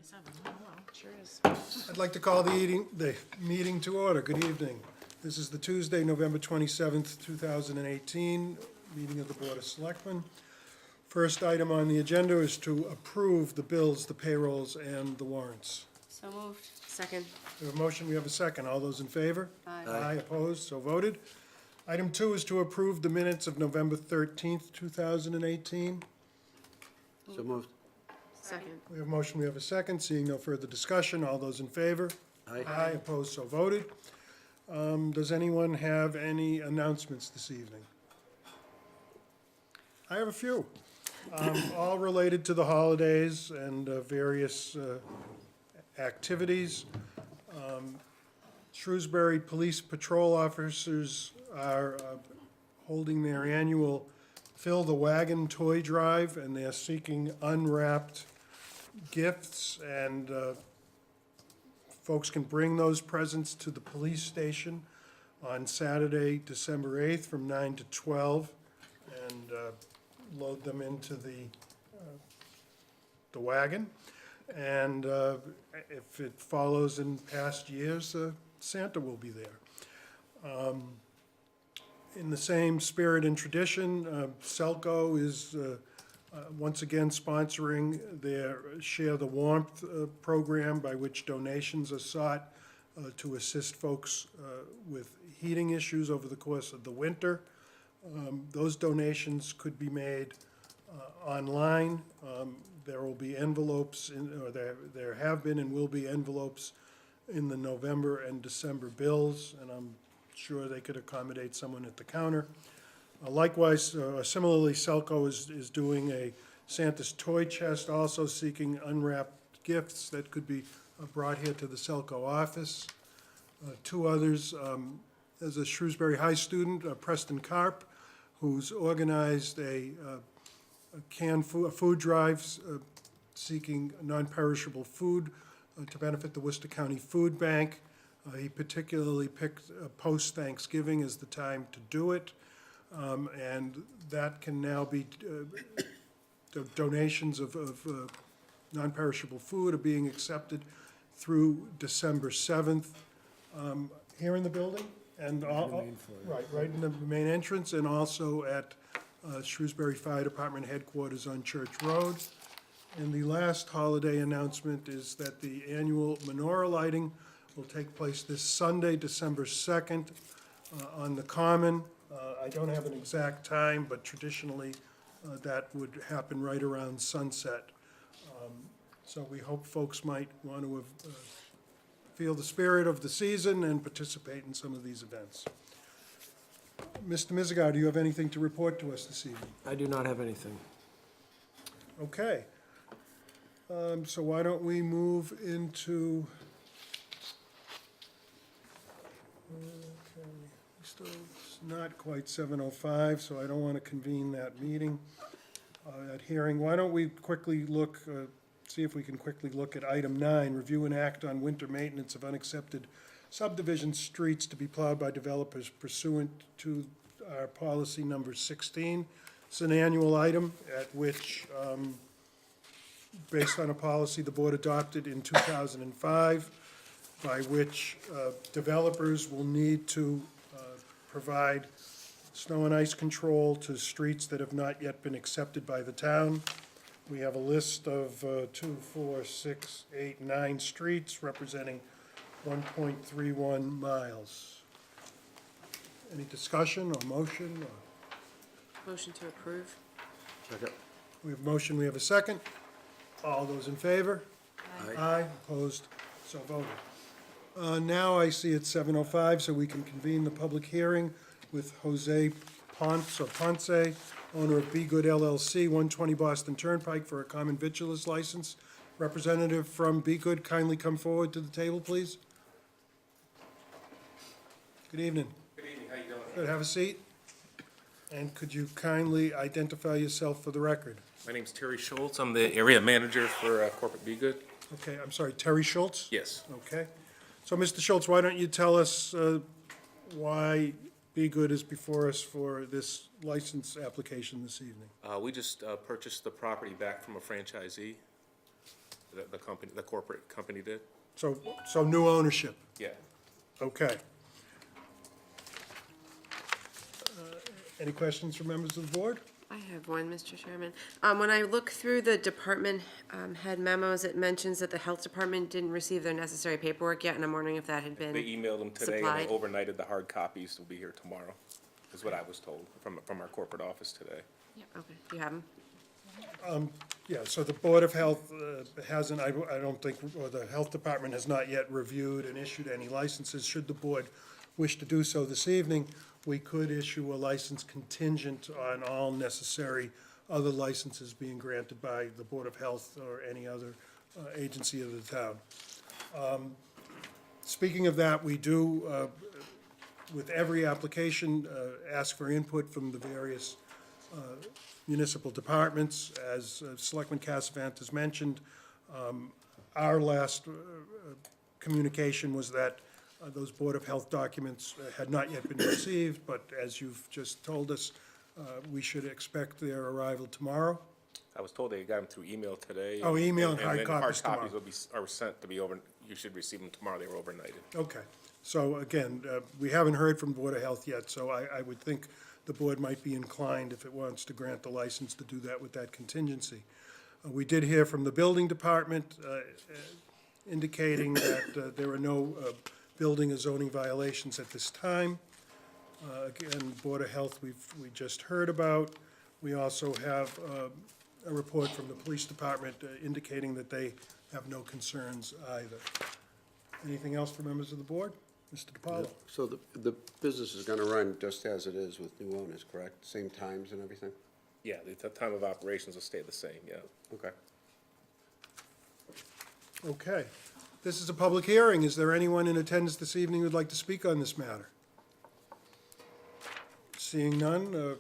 27. Oh, well, sure is. I'd like to call the meeting to order. Good evening. This is the Tuesday, November 27th, 2018, meeting of the Board of Selectmen. First item on the agenda is to approve the bills, the payrolls, and the warrants. So moved. Second. We have a motion, we have a second. All those in favor? Aye. Aye, opposed, so voted. Item 2 is to approve the minutes of November 13th, 2018. So moved. Second. We have a motion, we have a second. Seeing no further discussion, all those in favor? Aye. Aye, opposed, so voted. Does anyone have any announcements this evening? I have a few, all related to the holidays and various activities. Shrewsbury Police Patrol officers are holding their annual Fill the Wagon toy drive, and they're seeking unwrapped gifts, and folks can bring those presents to the police station on Saturday, December 8th from 9 to 12, and load them into the wagon. And if it follows in past years, Santa will be there. In the same spirit and tradition, Selco is once again sponsoring their Share the Warmth program, by which donations are sought to assist folks with heating issues over the course of the winter. Those donations could be made online. There will be envelopes, or there have been and will be envelopes in the November and December bills, and I'm sure they could accommodate someone at the counter. Likewise, similarly, Selco is doing a Santa's Toy Chest, also seeking unwrapped gifts that could be brought here to the Selco office. Two others, there's a Shrewsbury High student, Preston Karp, who's organized a food drive seeking non-perishable food to benefit the Worcester County Food Bank. He particularly picked post-Thanksgiving as the time to do it. And that can now be, donations of non-perishable food are being accepted through December 7th here in the building, and right in the main entrance, and also at Shrewsbury Fire Department headquarters on Church Road. And the last holiday announcement is that the annual menorah lighting will take place this Sunday, December 2nd, on the Common. I don't have an exact time, but traditionally that would happen right around sunset. So we hope folks might want to feel the spirit of the season and participate in some of these events. Mr. Mizigar, do you have anything to report to us this evening? I do not have anything. Okay. So why don't we move into... Okay, still, it's not quite 7:05, so I don't want to convene that meeting, that hearing. Why don't we quickly look, see if we can quickly look at item 9, review and act on winter maintenance of unaccepted subdivision streets to be plowed by developers pursuant to our policy number 16. It's an annual item at which, based on a policy the board adopted in 2005, by which developers will need to provide snow and ice control to streets that have not yet been accepted by the town. We have a list of 2, 4, 6, 8, 9 streets representing 1.31 miles. Any discussion or motion? Motion to approve. Second. We have a motion, we have a second. All those in favor? Aye. Aye, opposed, so voted. Now I see it's 7:05, so we can convene the public hearing with Jose Ponce, owner of Be Good LLC, 120 Boston Turnpike, for a common victualer's license. Representative from Be Good, kindly come forward to the table, please. Good evening. Good evening, how you doing? Good, have a seat. And could you kindly identify yourself for the record? My name's Terry Schultz, I'm the area manager for Corporate Be Good. Okay, I'm sorry, Terry Schultz? Yes. Okay. So, Mr. Schultz, why don't you tell us why Be Good is before us for this license application this evening? We just purchased the property back from a franchisee. The company, the corporate company did. So new ownership, Yeah. okay. Any questions from members of the board? I have one, Mr. Chairman. When I look through the department head memos, it mentions that the health department didn't receive their necessary paperwork yet, and I'm wondering if that had been They emailed them today and supplied. they overnighted the hard copies. Will be here tomorrow, is what I was told from our corporate office today. Okay, do you have them? Yeah, so the Board of Health hasn't, I don't think, or the Health Department has not yet reviewed and issued any licenses. Should the board wish to do so this evening, we could issue a license contingent on all necessary other licenses being granted by the Board of Health or any other agency of the town. Speaking of that, we do, with every application, ask for input from the various municipal departments. As Selectman Cassavant has mentioned, our last communication was that those Board of Health documents had not yet been received, but as you've just told us, we should expect their arrival tomorrow. I was told they got them through email today. Oh, email and hard then copies hard copies tomorrow. are sent to be over, you should receive them tomorrow. They were overnighted. Okay, so again, we haven't heard from Board of Health yet, so I would think the board might be inclined, if it wants to grant the license, to do that with that contingency. We did hear from the building department indicating that there are no building or zoning violations at this time. Again, Board of Health we just heard about. We also have a report from the police department indicating that they have no concerns either. Anything else for members of the board? Mr. DiPaolo? So the business is gonna run just as it is with new owners, correct? Same times and everything? Yeah, the time of operations will stay the same, yeah. Okay. Okay. This is a public hearing. Is there anyone in attendance this evening who'd like to speak on this matter? Seeing none,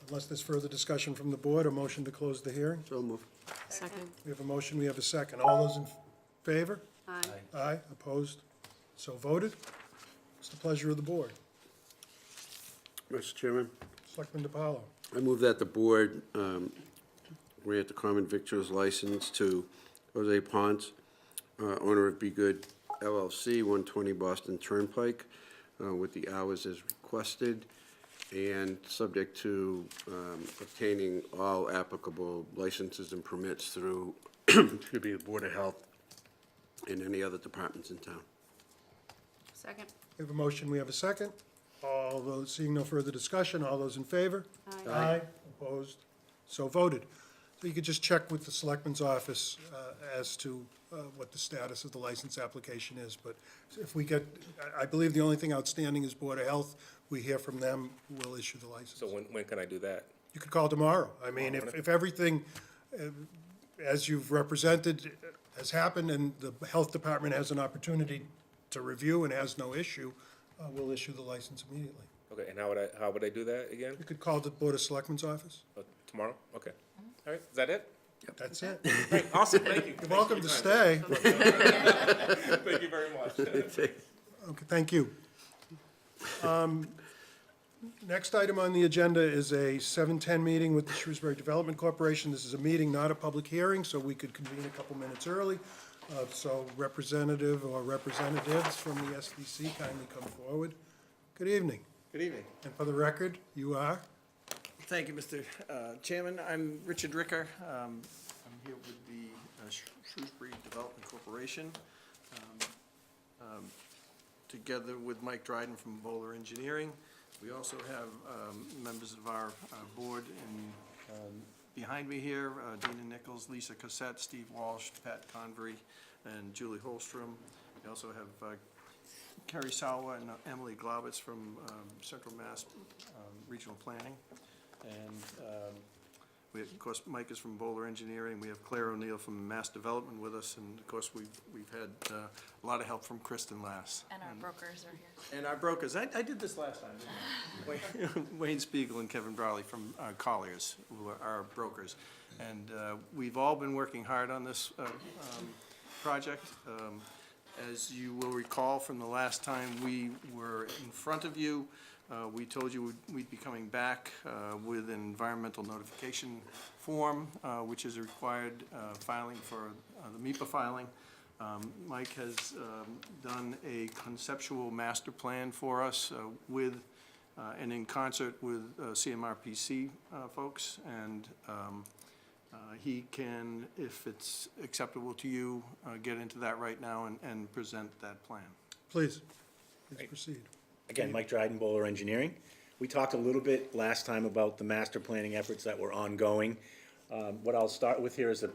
unless there's further discussion from the board, a motion to close the hearing? So move. Second. We have a motion, we have a second. All those in favor? Aye. Aye, opposed? So voted. It's the pleasure of the board. Mr. Chairman, Selectman DiPaolo. I move that the board grant the common victuals license to Jose Ponce, owner of Be Good LLC, 120 Boston Turnpike, with the hours as requested, and subject to obtaining all applicable licenses and permits through, excuse me, the Board of Health and any other departments in town. Second. We have a motion, we have a second. All those, seeing no further discussion, all those in favor? Aye. Opposed? So voted. So you could just check with the Selectman's office as to what the status of the license application is. But if we get, I believe the only thing outstanding is Board of Health. We hear from them, we'll issue the license. So when can I do that? You could call tomorrow. I mean, if everything, as you've represented, has happened and the Health Department has an opportunity to review and has no issue, we'll issue the license immediately. Okay, and how would I do that again? You could call the Board of Selectmen's office. Tomorrow? Okay. All right, is that it? That's it. Great, awesome, thank you. You're welcome to stay. Thank you very much. Okay, thank you. Next item on the agenda is a 7:10 meeting with the Shrewsbury Development Corporation. This is a meeting, not a public hearing, so we could convene a couple minutes early. So representative or representatives from the SDC kindly come forward. Good evening. Good evening. And for the record, you are? Thank you, Mr. Chairman. I'm Richard Ricker. I'm here with the Shrewsbury Development Corporation, together with Mike Dryden from Bowler Engineering. We also have members of our board behind me here, Dina Nichols, Lisa Cassette, Steve Walsh, Pat Convery, and Julie Holstrom. We also have Kerry Salwa and Emily Glaubitz from Central Mass Regional Planning. And we, of course, Mike is from Bowler Engineering. We have Claire O'Neill from Mass Development with us, and of course, we've had a lot of help from Kristen Lass. And our brokers are here. And our brokers, I did this last time, didn't I? Wayne Spiegel and Kevin Brawley from Colliers, who are our brokers. And we've all been working hard on this project. As you will recall from the last time we were in front of you, We told you we'd be coming back with an environmental notification form, which is a required filing for the MIPA filing. Mike has done a conceptual master plan for us with, and in concert with CMRPC folks, and he can, if it's acceptable to you, get into that right now and present that plan. Please proceed. Again, Mike Dryden, Bowler Engineering. We talked a little bit last time about the master planning efforts that were ongoing. What I'll start with here is an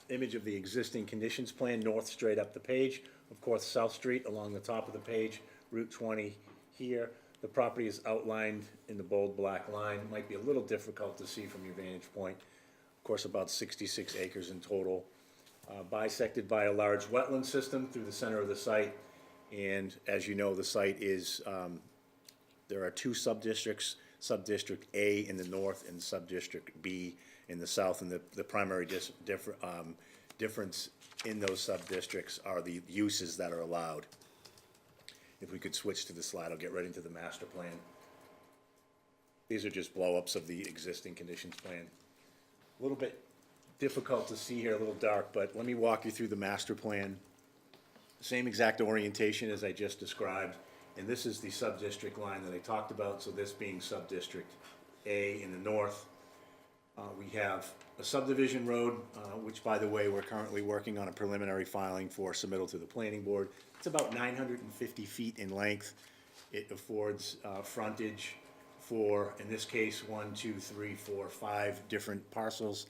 image of the existing conditions plan, north straight up the page. Of course, South Street along the top of the page, Route 20 here. The property is outlined in the bold black line. It might be a little difficult to see from your vantage point. Of course, about 66 acres in total, bisected by a large wetland system through the center of the site. And as you know, the site is, there are two sub-districts, Sub-District A in the north and Sub-District B in the south. And the primary difference in those sub-districts are the uses that are allowed. If we could switch to the slide, I'll get right into the master plan. These are just blow-ups of the existing conditions plan. A little bit difficult to see here, a little dark, but let me walk you through the master plan. Same exact orientation as I just described, and this is the sub-district line that I talked about, so this being sub-district A in the north. We have a subdivision road, which, by the way, we're currently working on a preliminary filing for submittal to the planning board. It's about 950 feet in length. It affords frontage for, in this case, 1, 2, 3, 4, 5 different parcels.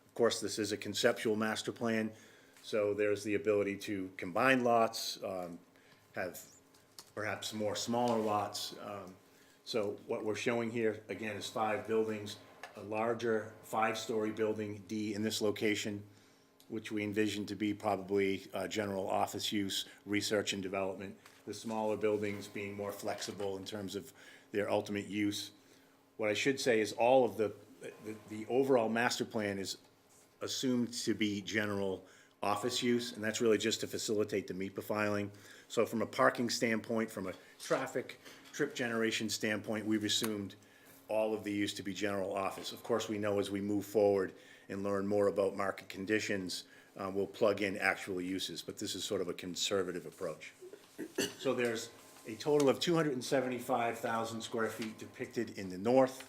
Of course, this is a conceptual master plan, so there's the ability to combine lots, have perhaps more smaller lots. So what we're showing here, again, is 5 buildings, a larger 5-story building, D, in this location, which we envision to be probably general office use, research and development. The smaller buildings being more flexible in terms of their ultimate use. What I should say is all of the overall master plan is assumed to be general office use, and that's really just to facilitate the MIPA filing. So from a parking standpoint, from a traffic trip generation standpoint, we've assumed all of the use to be general office. Of course, we know as we move forward and learn more about market conditions, we'll plug in actual uses, but this is sort of a conservative approach. So there's a total of 275,000 square feet depicted in the north,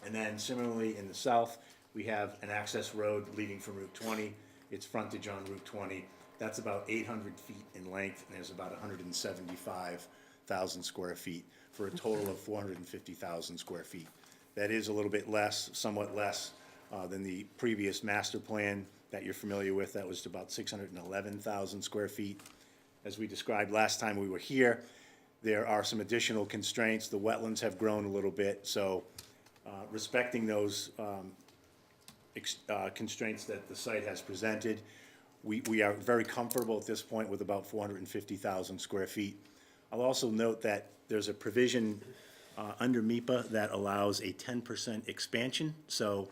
and then similarly in the south, we have an access road leading from Route 20. Its frontage on Route 20. That's about 800 feet in length, and there's about 175,000 square feet for a total of 450,000 square feet. That is a little bit less, somewhat less than the previous master plan that you're familiar with. That was about 611,000 square feet. As we described last time we were here, there are some additional constraints. The wetlands have grown a little bit, so respecting those constraints that the site has presented, we are very comfortable at this point with about 450,000 square feet. I'll also note that there's a provision under MIPA that allows a 10% expansion. So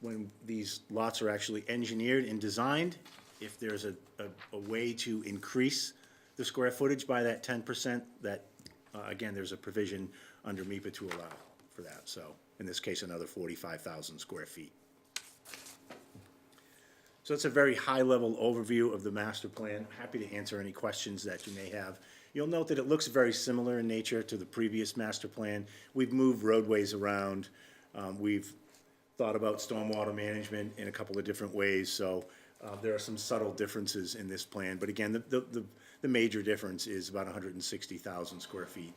when these lots are actually engineered and designed, if there's a way to increase the square footage by that 10%, that, again, there's a provision under MIPA to allow for that. So in this case, another 45,000 square feet. So it's a very high-level overview of the master plan. Happy to answer any questions that you may have. You'll note that it looks very similar in nature to the previous master plan. We've moved roadways around. We've thought about stormwater management in a couple of different ways. So there are some subtle differences in this plan. But again, the major difference is about 160,000 square feet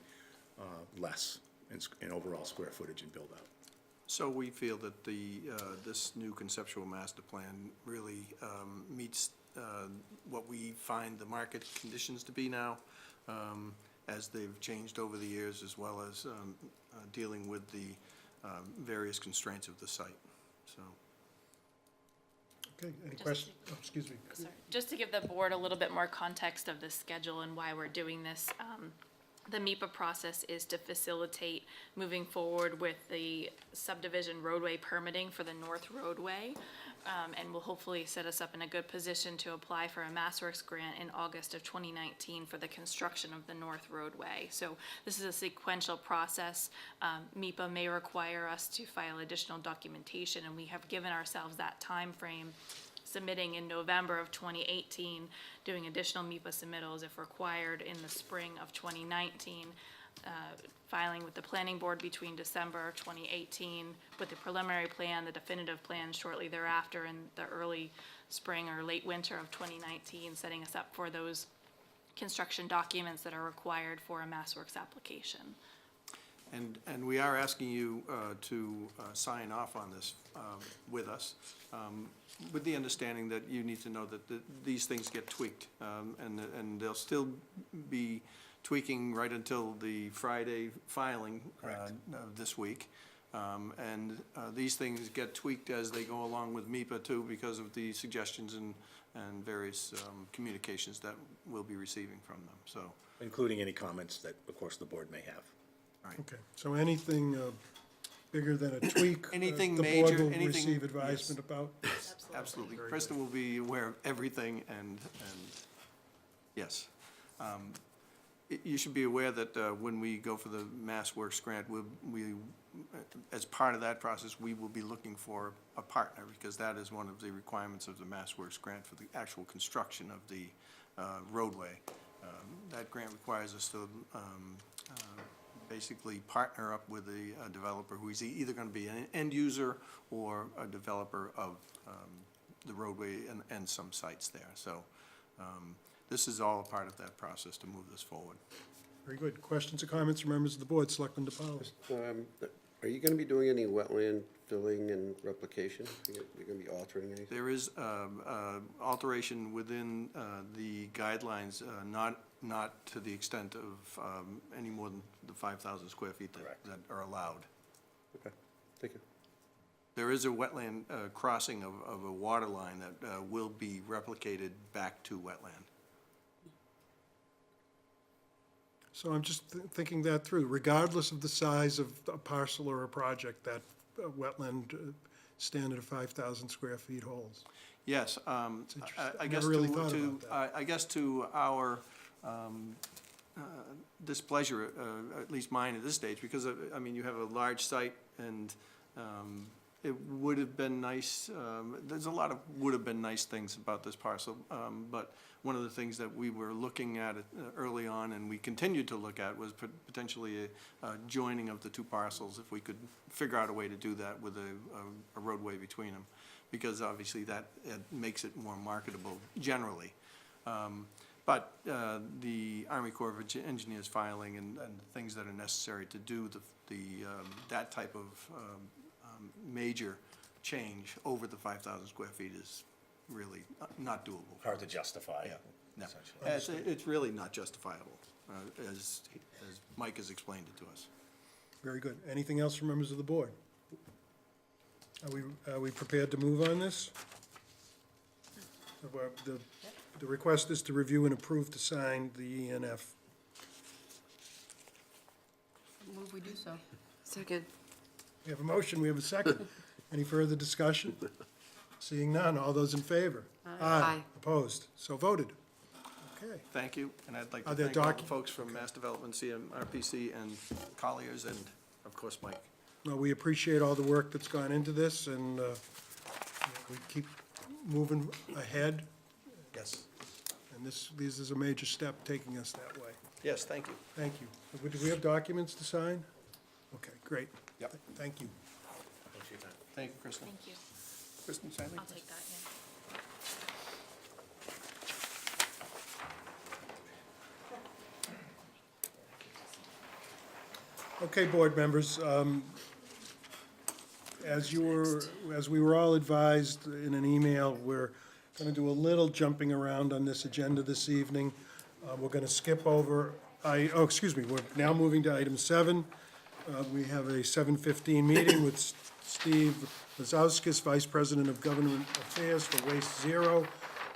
less in overall square footage and build-out. So we feel that this new conceptual master plan really meets what we find the market conditions to be now, as they've changed over the years, as well as dealing with the various constraints of the site, so. Okay, any questions? Oh, excuse me. Sorry. Just to give the board a little bit more context of the schedule and why we're doing this, The MIPA process is to facilitate moving forward with the subdivision roadway permitting for the North Roadway, and will hopefully set us up in a good position to apply for a MassWorks grant in August of 2019 for the construction of the North Roadway. So this is a sequential process. MIPA may require us to file additional documentation, and we have given ourselves that time frame, submitting in November of 2018, doing additional MIPA submittals if required in the spring of 2019, filing with the planning board between December 2018 with the preliminary plan, the definitive plan shortly thereafter in the early spring or late winter of 2019, setting us up for those construction documents that are required for a MassWorks application. And we are asking you to sign off on this with us, with the understanding that you need to know that these things get tweaked, and they'll still be tweaking right until the Friday filing this week. And these things get tweaked as they go along with MIPA too, because of the suggestions and various communications that we'll be receiving from them, so. Including any comments that, of course, the board may have. Okay, so anything bigger than a tweak, Anything the major, board will anything- receive yes. advisement about? Absolutely. Kristen will be aware of everything, and yes. You should be aware that when we go for the MassWorks grant, we, as part of that process, we will be looking for a partner, because that is one of the requirements of the MassWorks grant for the actual construction of the roadway. That grant requires us to basically partner up with a developer who is either going to be an end user or a developer of the roadway and some sites there. So this is all a part of that process to move this forward. Very good. Questions or comments from members of the board? Selectman DePaolo. Are you gonna be doing any wetland filling and replication? You're gonna be altering anything? There is alteration within the guidelines, not to the extent of any more than the 5,000 square feet that are allowed. Okay, thank you. There is a wetland crossing of a water line that will be replicated back to wetland. So I'm just thinking that through. Regardless of the size of a parcel or a project, that wetland standard of 5,000 square feet holds. Yes, interesting. I Never guess really thought about that. I guess to our displeasure, at least mine at this stage, because, I mean, you have a large site, and it would have been nice, there's a lot of would have been nice things about this parcel, but one of the things that we were looking at early on, and we continued to look at, was potentially a joining of the two parcels, if we could figure out a way to do that with a roadway between them, because obviously that makes it more marketable generally. But the Army Corps of Engineers filing and things that are necessary to do that type of major change over the 5,000 square feet is really not doable. Hard to justify. Yeah, no. essentially. It's really not justifiable, as Mike has explained it to us. Very good. Anything else from members of the board? Are we prepared to move on this? The request is to review and approve to sign the ENF. Move we do so. Second. We have a motion, we have a second. Any further discussion? Seeing none, all those in favor? Aye. Opposed? So voted. Okay. Thank you, and I'd like to Are there thank all the folks from Mass Development, CMRPC, and Colliers, and of course, Mike. Well, we appreciate all the work that's gone into this, and we keep moving ahead, Yes. and this is a major step taking us that way. Yes, thank you. Thank you. Do we have documents to sign? Okay, great. Yep. Thank you. Thanks for your time. Thank you, Kristen. Thank you. Kristen, sign I'll take that, yeah. Okay, board members, as we were all advised in an email, we're going to do a little jumping around on this agenda this evening. We're going to skip over, we're now moving to item 7. We have a 7:15 meeting with Steve Lazowskis, Vice President of Government Affairs for Waste Zero,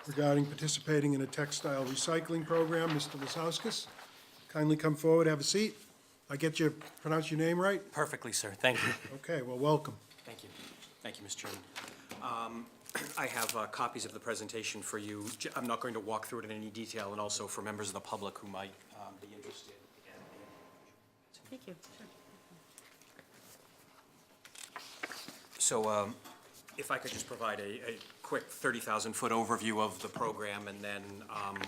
regarding participating in a textile recycling program. Mr. Lazowskis, kindly come forward, have a seat. I get you, pronounce your name right? Perfectly, sir. Thank you. Okay, well, welcome. Thank you. Thank you, Mr. Chairman. I have copies of the presentation for you. I'm not going to walk through it in any detail, and also for members of the public who might be interested. Thank you. So if I could just provide a quick 30,000-foot overview of the program, and then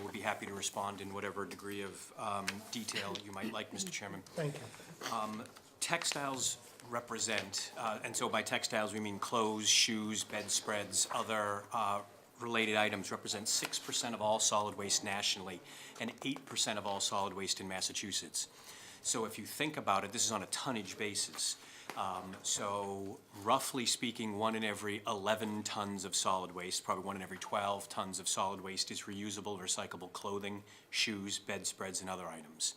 we'll be happy to respond in whatever degree of detail you might like, Mr. Chairman. Thank you. Textiles represent, and so by textiles, we mean clothes, shoes, bedspreads, other related items, represent 6% of all solid waste nationally and 8% of all solid waste in Massachusetts. So if you think about it, this is on a tonnage basis. So roughly speaking, 1 in every 11 tons of solid waste, probably 1 in every 12 tons of solid waste is reusable, recyclable clothing, shoes, bedspreads, and other items.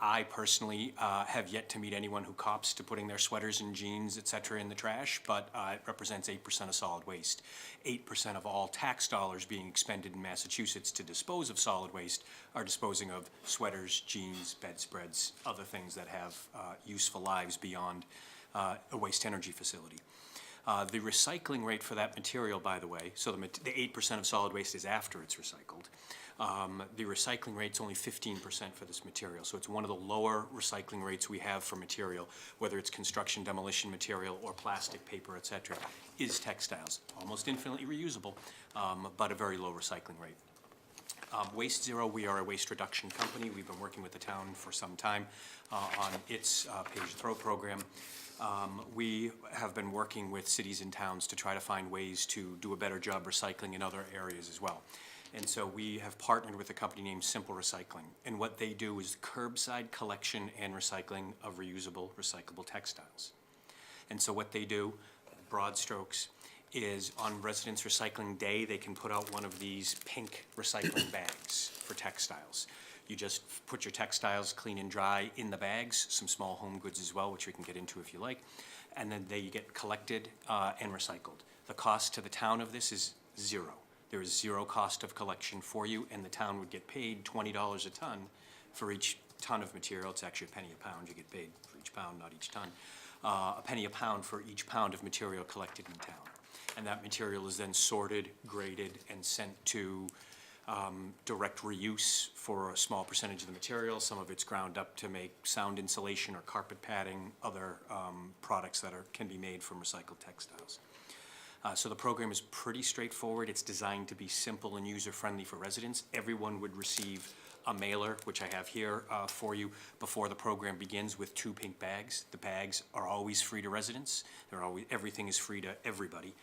I personally have yet to meet anyone who cops to putting their sweaters and jeans, et cetera, in the trash, but it represents 8% of solid waste. 8% of all tax dollars being expended in Massachusetts to dispose of solid waste are disposing of sweaters, jeans, bedspreads, other things that have useful lives beyond a waste energy facility. The recycling rate for that material, by the way, so the 8% of solid waste is after it's recycled. The recycling rate's only 15% for this material, so it's one of the lower recycling rates we have for material, whether it's construction demolition material or plastic, paper, et cetera, is textiles. Almost infinitely reusable, but a very low recycling rate. Waste Zero, we are a waste reduction company. We've been working with the town for some time on its Page Throw program. We have been working with cities and towns to try to find ways to do a better job recycling in other areas as well. And so we have partnered with a company named Simple Recycling. And what they do is curbside collection and recycling of reusable, recyclable textiles. And so what they do, broad strokes, is on Residents Recycling Day, they can put out one of these pink recycling bags for textiles. You just put your textiles clean and dry in the bags, some small home goods as well, which we can get into if you like, and then they get collected and recycled. The cost to the town of this is zero. There is zero cost of collection for you, and the town would get paid $20 a ton for each ton of material. It's actually a penny a pound. You get paid for each pound, not each ton. A penny a pound for each pound of material collected in town. And that material is then sorted, graded, and sent to direct reuse for a small percentage of the material. Some of it's ground up to make sound insulation or carpet padding, other products that can be made from recycled textiles. So the program is pretty straightforward. It's designed to be simple and user-friendly for residents. Everyone would receive a mailer, which I have here for you, before the program begins with 2 pink bags. The bags are always free to residents. Everything is free to everybody.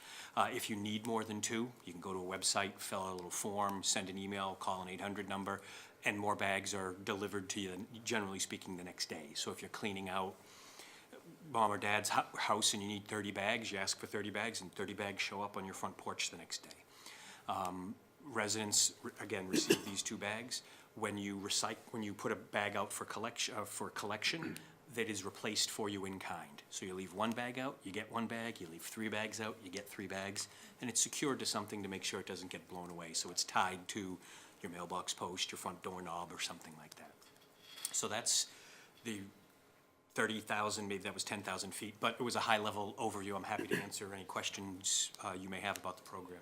If you need more than 2, you can go to a website, fill out a little form, send an email, call an 800 number, and more bags are delivered to you, generally speaking, the next day. So if you're cleaning out mom or dad's house and you need 30 bags, you ask for 30 bags, and 30 bags show up on your front porch the next day. Residents, again, receive these 2 bags. When you put a bag out for collection, that is replaced for you in kind. So you leave 1 bag out, you get 1 bag, you leave 3 bags out, you get 3 bags, and it's secured to something to make sure it doesn't get blown away. So it's tied to your mailbox post, your front doorknob, or something like that. So that's the 30,000, maybe that was 10,000 feet, but it was a high-level overview. I'm happy to answer any questions you may have about the program.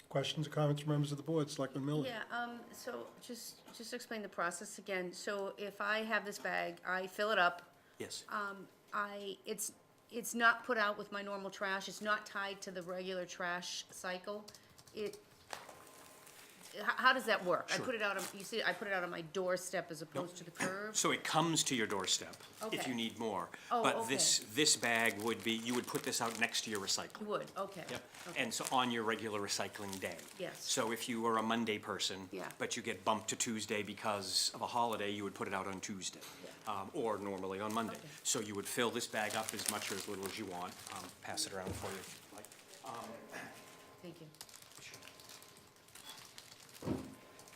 Questions or comments from members of the board? Selectman Miller? Yeah, so just explain the process again. So if I have this bag, I fill it up, Yes. it's not put out with my normal trash, it's not tied to the regular trash cycle. How does that work? Sure. I put it out on, you see, I put it out on my doorstep as opposed to the curb? So it comes to your doorstep if Okay. you need more. Oh, But okay. this bag would be, you would put this out next to your recycling. You would, okay. Yep, Okay. and so on your regular recycling day. Yes. So if you were a Monday person. Yeah. But you get bumped to Tuesday because of a holiday, you would put it out on Tuesday. Or normally on Monday. Okay. So you would fill this bag up as much or as little as you want, pass it around for you if you'd like. Thank you.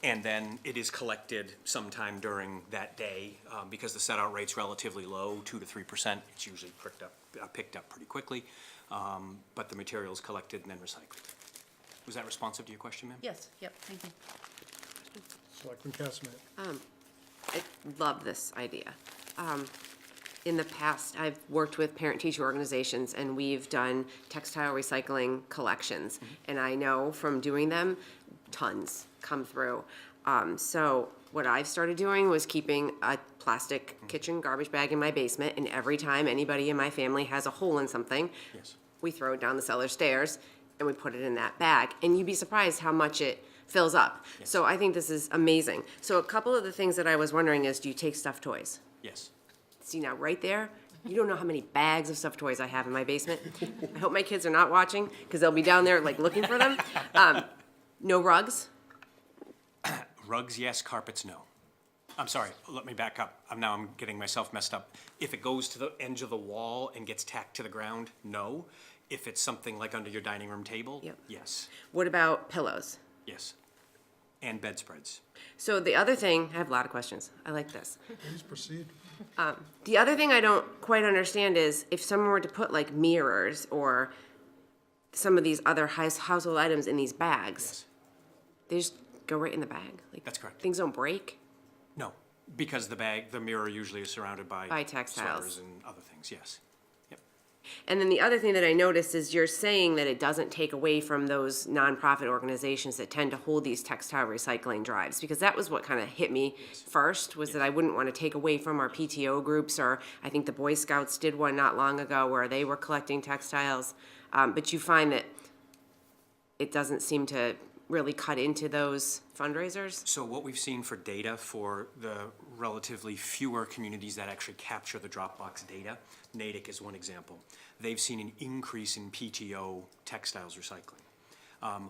And then it is collected sometime during that day, because the set-out rate's relatively low, 2 to 3%. It's usually picked up pretty quickly, but the material is collected and then recycled. Was that responsive to your question, ma'am? Yes, yep, thank you. Selectman Cassidy? I love this idea. In the past, I've worked with parent-teacher organizations, and we've done textile recycling collections. And I know from doing them, tons come through. So what I've started doing was keeping a plastic kitchen garbage bag in my basement, and every time anybody in my family has a hole in something, Yes. we throw it down the cellar stairs, and we put it in that bag. And you'd be surprised how much it fills up. So I think this is amazing. So a couple of the things that I was wondering is, do you take stuffed toys? Yes. See, now, right there, you don't know how many bags of stuffed toys I have in my basement. I hope my kids are not watching, because they'll be down there, like, looking for them. No rugs? Rugs, yes. Carpets, no. I'm sorry, let me back up. I'm getting myself messed up. If it goes to the edge of the wall and gets tacked to the ground, no. If it's something like under your dining room table, Yep. yes, What about pillows? yes. And bedspreads. So the other thing, I have a lot of questions. I like this. Please proceed. The other thing I don't quite understand is if someone were to put like mirrors or some of these other household items in these bags, they just go right in the bag? Like, That's correct. Things don't break? No, because the mirror usually is surrounded by By textiles. sweaters and other things, yes. Yep. And then the other thing that I noticed is you're saying that it doesn't take away from those nonprofit organizations that tend to hold these textile recycling drives, because that was what kind of hit me first, was that I wouldn't want to take away from our PTO groups, or I think the Boy Scouts did one not long ago where they were collecting textiles. But you find that it doesn't seem to really cut into those fundraisers? So what we've seen for data for the relatively fewer communities that actually capture the Dropbox data, Natick is one example. They've seen an increase in PTO textiles recycling.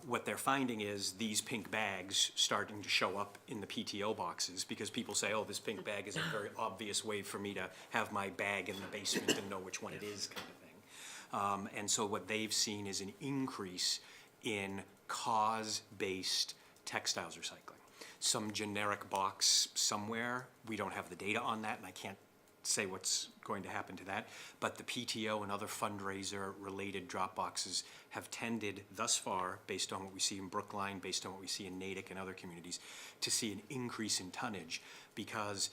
What they're finding is these pink bags starting to show up in the PTO boxes because people say, oh, this pink bag is a very obvious way for me to have my bag in the basement and know which one it is, kind of thing. And so what they've seen is an increase in cause-based textiles recycling. Some generic box somewhere, we don't have the data on that, and I can't say what's going to happen to that, but the PTO and other fundraiser-related drop boxes have tended thus far, based on what we see in Brookline, based on what we see in Natick and other communities, to see an increase in tonnage because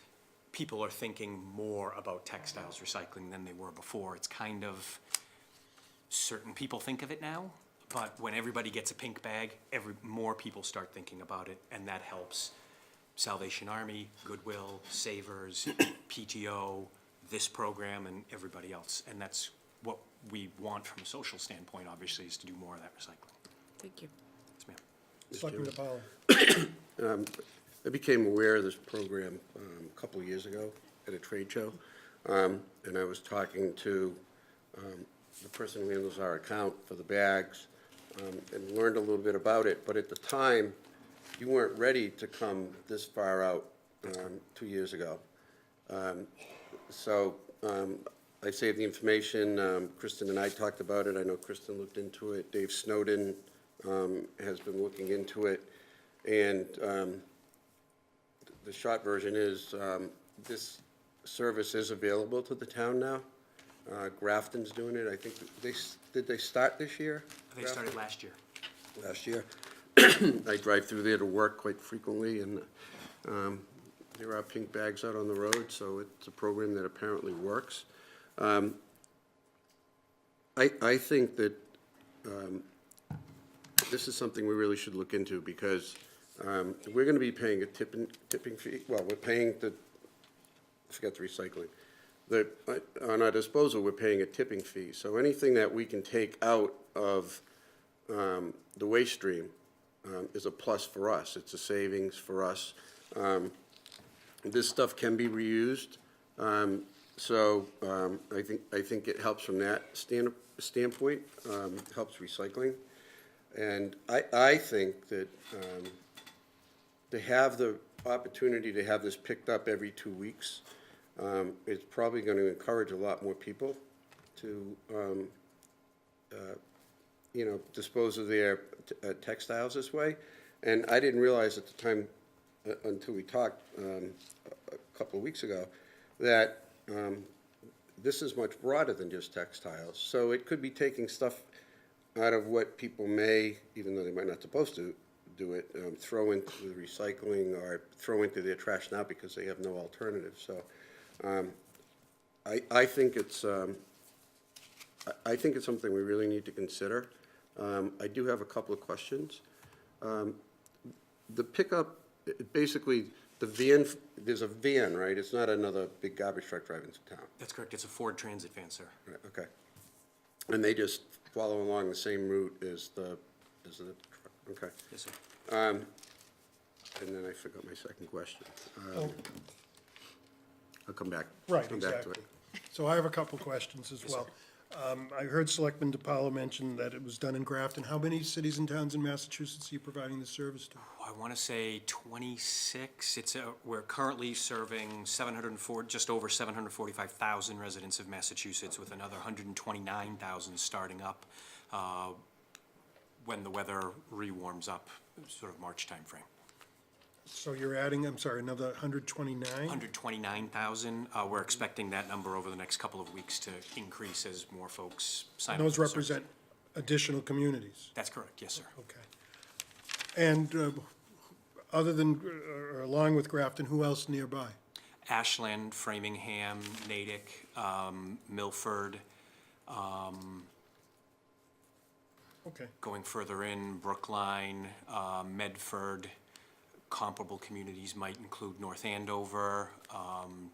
people are thinking more about textiles recycling than they were before. It's kind of, certain people think of it now, but when everybody gets a pink bag, more people start thinking about it, and that helps Salvation Army, Goodwill, Savers, PTO, this program, and everybody else. And that's what we want from a social standpoint, obviously, is to do more of that recycling. Thank you. Yes, ma'am. Selectman Powell. I became aware of this program a couple of years ago at a trade show, and I was talking to the person who handles our account for the bags, and learned a little bit about it, but at the time, you weren't ready to come this far out 2 years ago. So I saved the information. Kristen and I talked about it. I know Kristen looked into it. Dave Snowden has been looking into it. And the short version is this service is available to the town now. Grafton's doing it. I think did they start this year? They started last year. Last year. I drive through there to work quite frequently, and there are pink bags out on the road, so it's a program that apparently works. I think that this is something we really should look into, because we're going to be paying a tipping fee. Well, we're paying I forgot the recycling. On our disposal, we're paying a tipping fee. So anything that we can take out of the waste stream is a plus for us. It's a savings for us. This stuff can be reused, so I think it helps from that standpoint. Helps recycling, and I think that to have the opportunity to have this picked up every 2 weeks. It's probably going to encourage a lot more people to, dispose of their textiles this way. And I didn't realize at the time, until we talked a couple of weeks ago, that this is much broader than just textiles. So it could be taking stuff out of what people may, even though they might not supposed to, do it, throw into the recycling or throw into their trash now because they have no alternative. So I think it's something we really need to consider. I do have a couple of questions. The pickup, basically, the van, there's a van, right? It's not another big garbage truck driving to town. That's correct, it's a Ford Transit van, sir. Right, okay. And they just follow along the same route as the truck, okay. Yes, sir. And then I forgot my second question. I'll come back. Right, Come back to exactly. it. So I have a couple questions as well. I heard Selectman DiPaolo mention that it was done in Grafton. How many cities and towns in Massachusetts are you providing this service to? I want to say 26. We're currently serving 704, just over 745,000 residents of Massachusetts, with another 129,000 starting up when the weather re-warms up, sort of March timeframe. So you're adding, I'm sorry, another 129? 129,000. We're expecting that number over the next couple of weeks to increase as more folks sign up. Those for the service. represent additional communities? That's correct, yes, sir. Okay. And other than, or along with Grafton, who else nearby? Ashland, Framingham, Natick, Milford, Okay. going further in, Brookline, Medford. Comparable communities might include North Andover,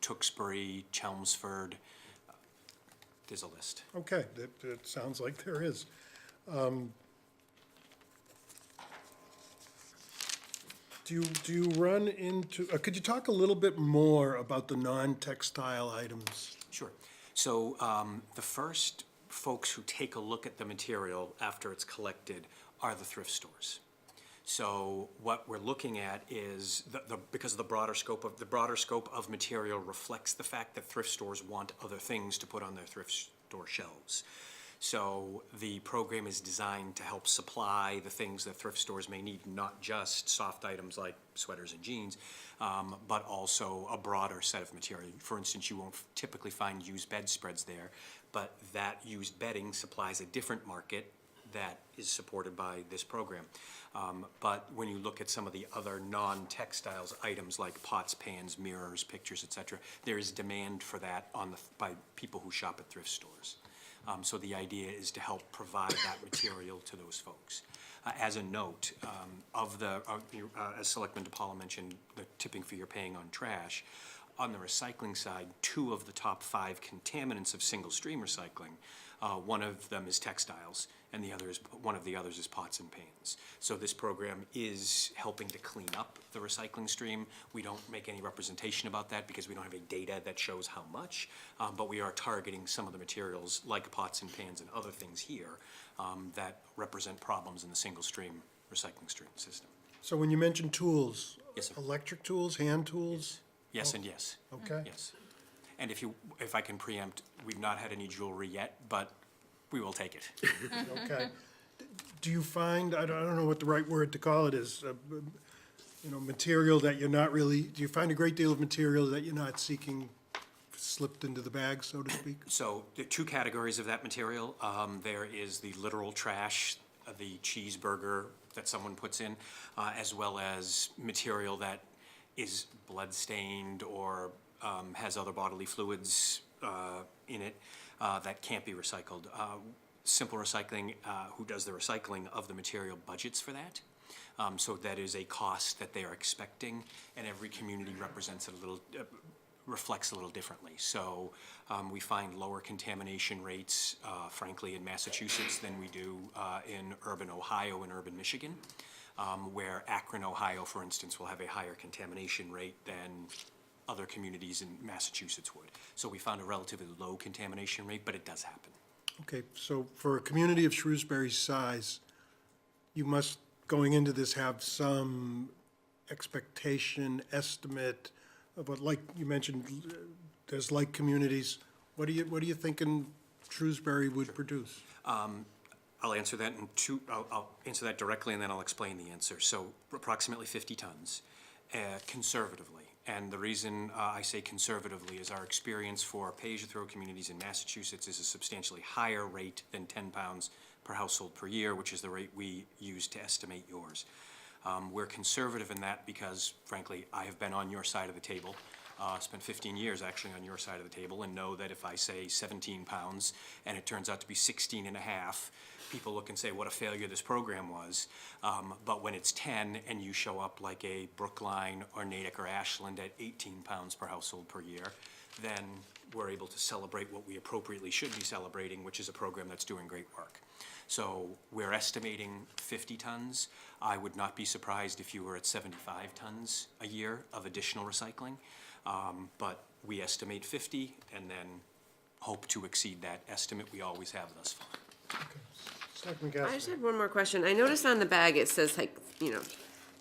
Tewksbury, Chelmsford. There's a list. Okay, that sounds like there is. Do you run into, could you talk a little bit more about the non-textile items? Sure. So the first folks who take a look at the material after it's collected are the thrift stores. So what we're looking at is, because of the broader scope of material reflects the fact that thrift stores want other things to put on their thrift store shelves. So the program is designed to help supply the things that thrift stores may need, not just soft items like sweaters and jeans, but also a broader set of material. For instance, you won't typically find used bedspreads there, but that used bedding supplies a different market that is supported by this program. But when you look at some of the other non-textiles items like pots, pans, mirrors, pictures, et cetera, there is demand for that by people who shop at thrift stores. So the idea is to help provide that material to those folks. As a note, as Selectman DiPaolo mentioned, the tipping fee you're paying on trash, on the recycling side, 2 of the top 5 contaminants of single-stream recycling, one of them is textiles, and one of the others is pots and pans. So this program is helping to clean up the recycling stream. We don't make any representation about that because we don't have any data that shows how much, but we are targeting some of the materials like pots and pans and other things here that represent problems in the single-stream recycling stream system. So when you mention tools? Yes, sir. Electric tools, hand tools? Yes and yes. Okay. Yes. And if I can preempt, we've not had any jewelry yet, but we will take it. Okay. Do you find, I don't know what the right word to call it is, material that you're not really, do you find a great deal of material that you're not seeking slipped into the bag, so to speak? So there are 2 categories of that material. There is the literal trash, the cheeseburger that someone puts in, as well as material that is blood-stained or has other bodily fluids in it that can't be recycled. Simple Recycling, who does the recycling of the material, budgets for that. So that is a cost that they are expecting, and every community reflects a little differently. So we find lower contamination rates, frankly, in Massachusetts than we do in urban Ohio and urban Michigan, where Akron, Ohio, for instance, will have a higher contamination rate than other communities in Massachusetts would. So we found a relatively low contamination rate, but it does happen. Okay, so for a community of Shrewsbury's size, you must, going into this, have some expectation, estimate of what, like you mentioned, there's like communities. What are you thinking Shrewsbury would produce? I'll answer that I'll answer that directly, and then I'll explain the answer. So approximately 50 tons, conservatively. And the reason I say conservatively is our experience for pay-as-you-throw communities in Massachusetts is a substantially higher rate than 10 pounds per household per year, which is the rate we use to estimate yours. We're conservative in that because, frankly, I have been on your side of the table, spent 15 years actually on your side of the table, and know that if I say 17 pounds and it turns out to be 16 and a half, people look and say, what a failure this program was. But when it's 10 and you show up like a Brookline or Natick or Ashland at 18 pounds per household per year, then we're able to celebrate what we appropriately should be celebrating, which is a program that's doing great work. So we're estimating 50 tons. I would not be surprised if you were at 75 tons a year of additional recycling. But we estimate 50 and then hope to exceed that estimate we always have thus far. Selectman I just Gaston. had one more question. I noticed on the bag, it says like,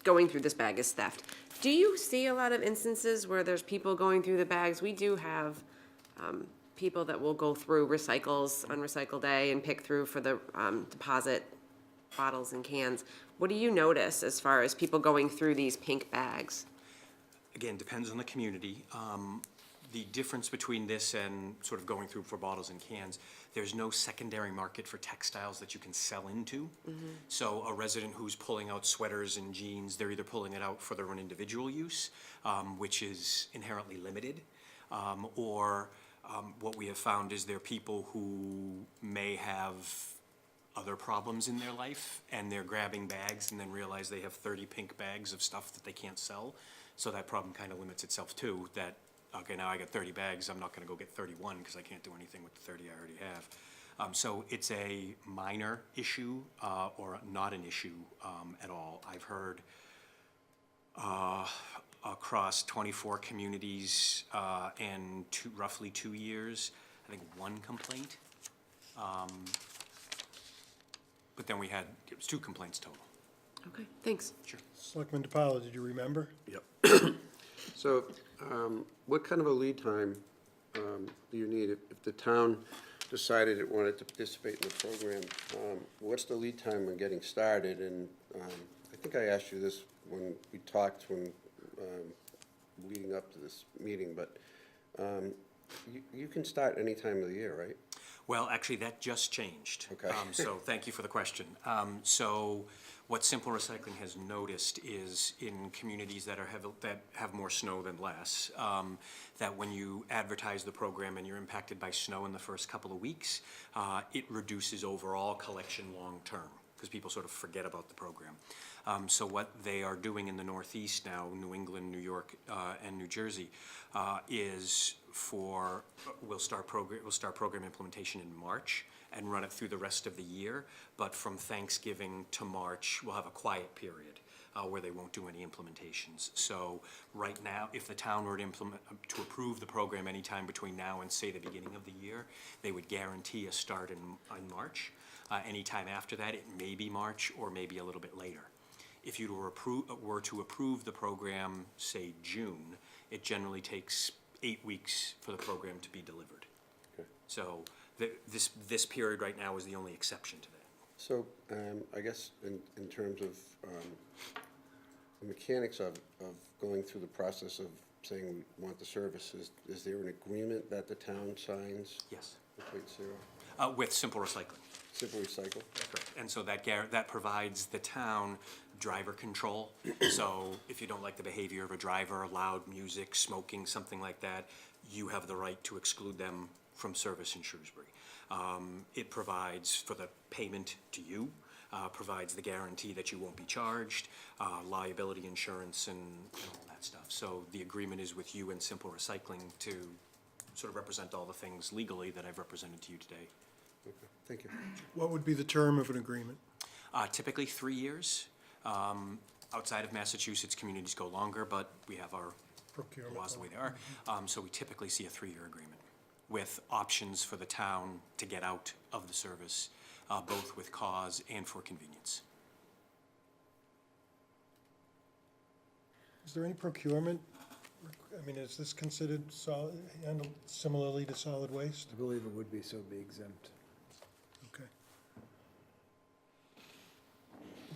going through this bag is theft. Do you see a lot of instances where there's people going through the bags? We do have, people that will go through recycles on recycle day and pick through for the, deposit bottles and cans. What do you notice as far as people going through these pink bags? Again, depends on the community. The difference between this and sort of going through for bottles and cans, there's no secondary market for textiles that you can sell into. So a resident who's pulling out sweaters and jeans, they're either pulling it out for their own individual use, which is inherently limited, or what we have found is there are people who may have other problems in their life, and they're grabbing bags and then realize they have 30 pink bags of stuff that they can't sell. So that problem kind of limits itself too, that, okay, now I got 30 bags, I'm not gonna go get 31 because I can't do anything with the 30 I already have. So it's a minor issue or not an issue at all. I've heard across 24 communities and roughly 2 years, I think 1 complaint. But then it was 2 complaints total. Okay, thanks. Sure. Selectman DiPaolo, did you remember? Yep. So, what kind of a lead time do you need if the town decided it wanted to participate in the program? What's the lead time on getting started? And I think I asked you this when we talked leading up to this meeting, but you can start any time of the year, right? Well, actually, that just changed. Okay. So thank you for the question. So what Simple Recycling has noticed is in communities that have more snow than less, that when you advertise the program and you're impacted by snow in the first couple of weeks, it reduces overall collection long-term, because people sort of forget about the program. So what they are doing in the Northeast now, New England, New York, and New Jersey, is we'll start program implementation in March and run it through the rest of the year. But from Thanksgiving to March, we'll have a quiet period where they won't do any implementations. So right now, if the town were to approve the program anytime between now and, say, the beginning of the year, they would guarantee a start in March. Anytime after that, it may be March or maybe a little bit later. If you were to approve the program, say, June, it generally takes 8 weeks for the program to be delivered. Okay. So this period right now is the only exception to that. So, I guess in terms of the mechanics of going through the process of saying we want the services, is there an agreement that the town signs Yes. with Weight Zero? With Simple Recycling. Simple Recycle? Correct. And so that provides the town driver control. So if you don't like the behavior of a driver, loud music, smoking, something like that, you have the right to exclude them from service in Shrewsbury. It provides for the payment to you, provides the guarantee that you won't be charged, liability insurance and all that stuff. So the agreement is with you and Simple Recycling to sort of represent all the things legally that I've represented to you today. Okay, thank you. What would be the term of an agreement? Typically 3 years. Outside of Massachusetts, communities go longer, but we have our Procurement. laws the way they are. So we typically see a 3-year agreement with options for the town to get out of the service, both with cause and for convenience. Is there any procurement? I mean, is this considered handled similarly to solid waste? I believe it would be, so it'd be exempt. Okay.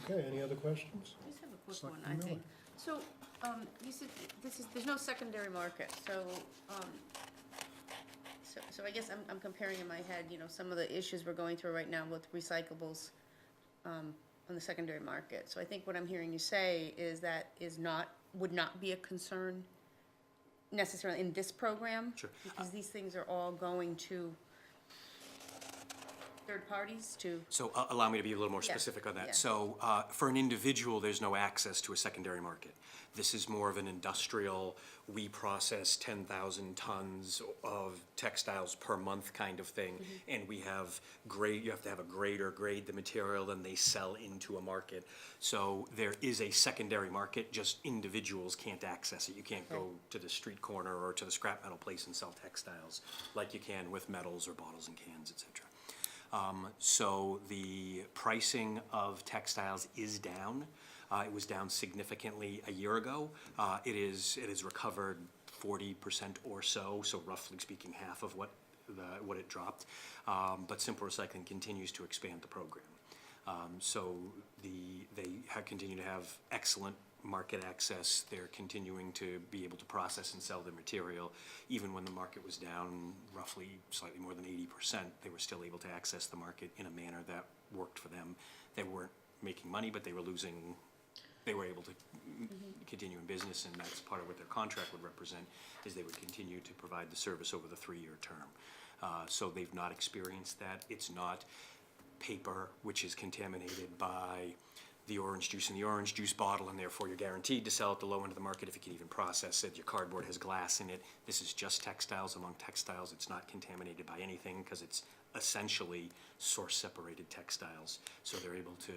Okay, any other questions? I just have a quick one, Selectman I Miller. think. So, you said there's no secondary market, so, so I guess I'm comparing in my head, some of the issues we're going through right now with recyclables, on the secondary market. So I think what I'm hearing you say is that would not be a concern necessarily in this program? Sure. Because these things are all going to third parties to, So allow me to be a little more Yeah, specific on that. yeah. So for an individual, there's no access to a secondary market. This is more of an industrial, we process 10,000 tons of textiles per month kind of thing. And we have you have to have a grader grade the material, then they sell into a market. So there is a secondary market, just individuals can't access it. You can't go to the street corner or to the scrap metal place and sell textiles like you can with metals or bottles and cans, et cetera. So the pricing of textiles is down. It was down significantly a year ago. It is recovered 40% or so, so roughly speaking, half of what it dropped. But Simple Recycling continues to expand the program. So they continue to have excellent market access. They're continuing to be able to process and sell their material. Even when the market was down roughly slightly more than 80%, they were still able to access the market in a manner that worked for them. They weren't making money, but they were able to continue in business, and that's part of what their contract would represent, is they would continue to provide the service over the 3-year term. So they've not experienced that. It's not paper, which is contaminated by the orange juice in the orange juice bottle, and therefore you're guaranteed to sell at the low end of the market if you can even process it. Your cardboard has glass in it. This is just textiles among textiles. It's not contaminated by anything because it's essentially source-separated textiles. So they're able to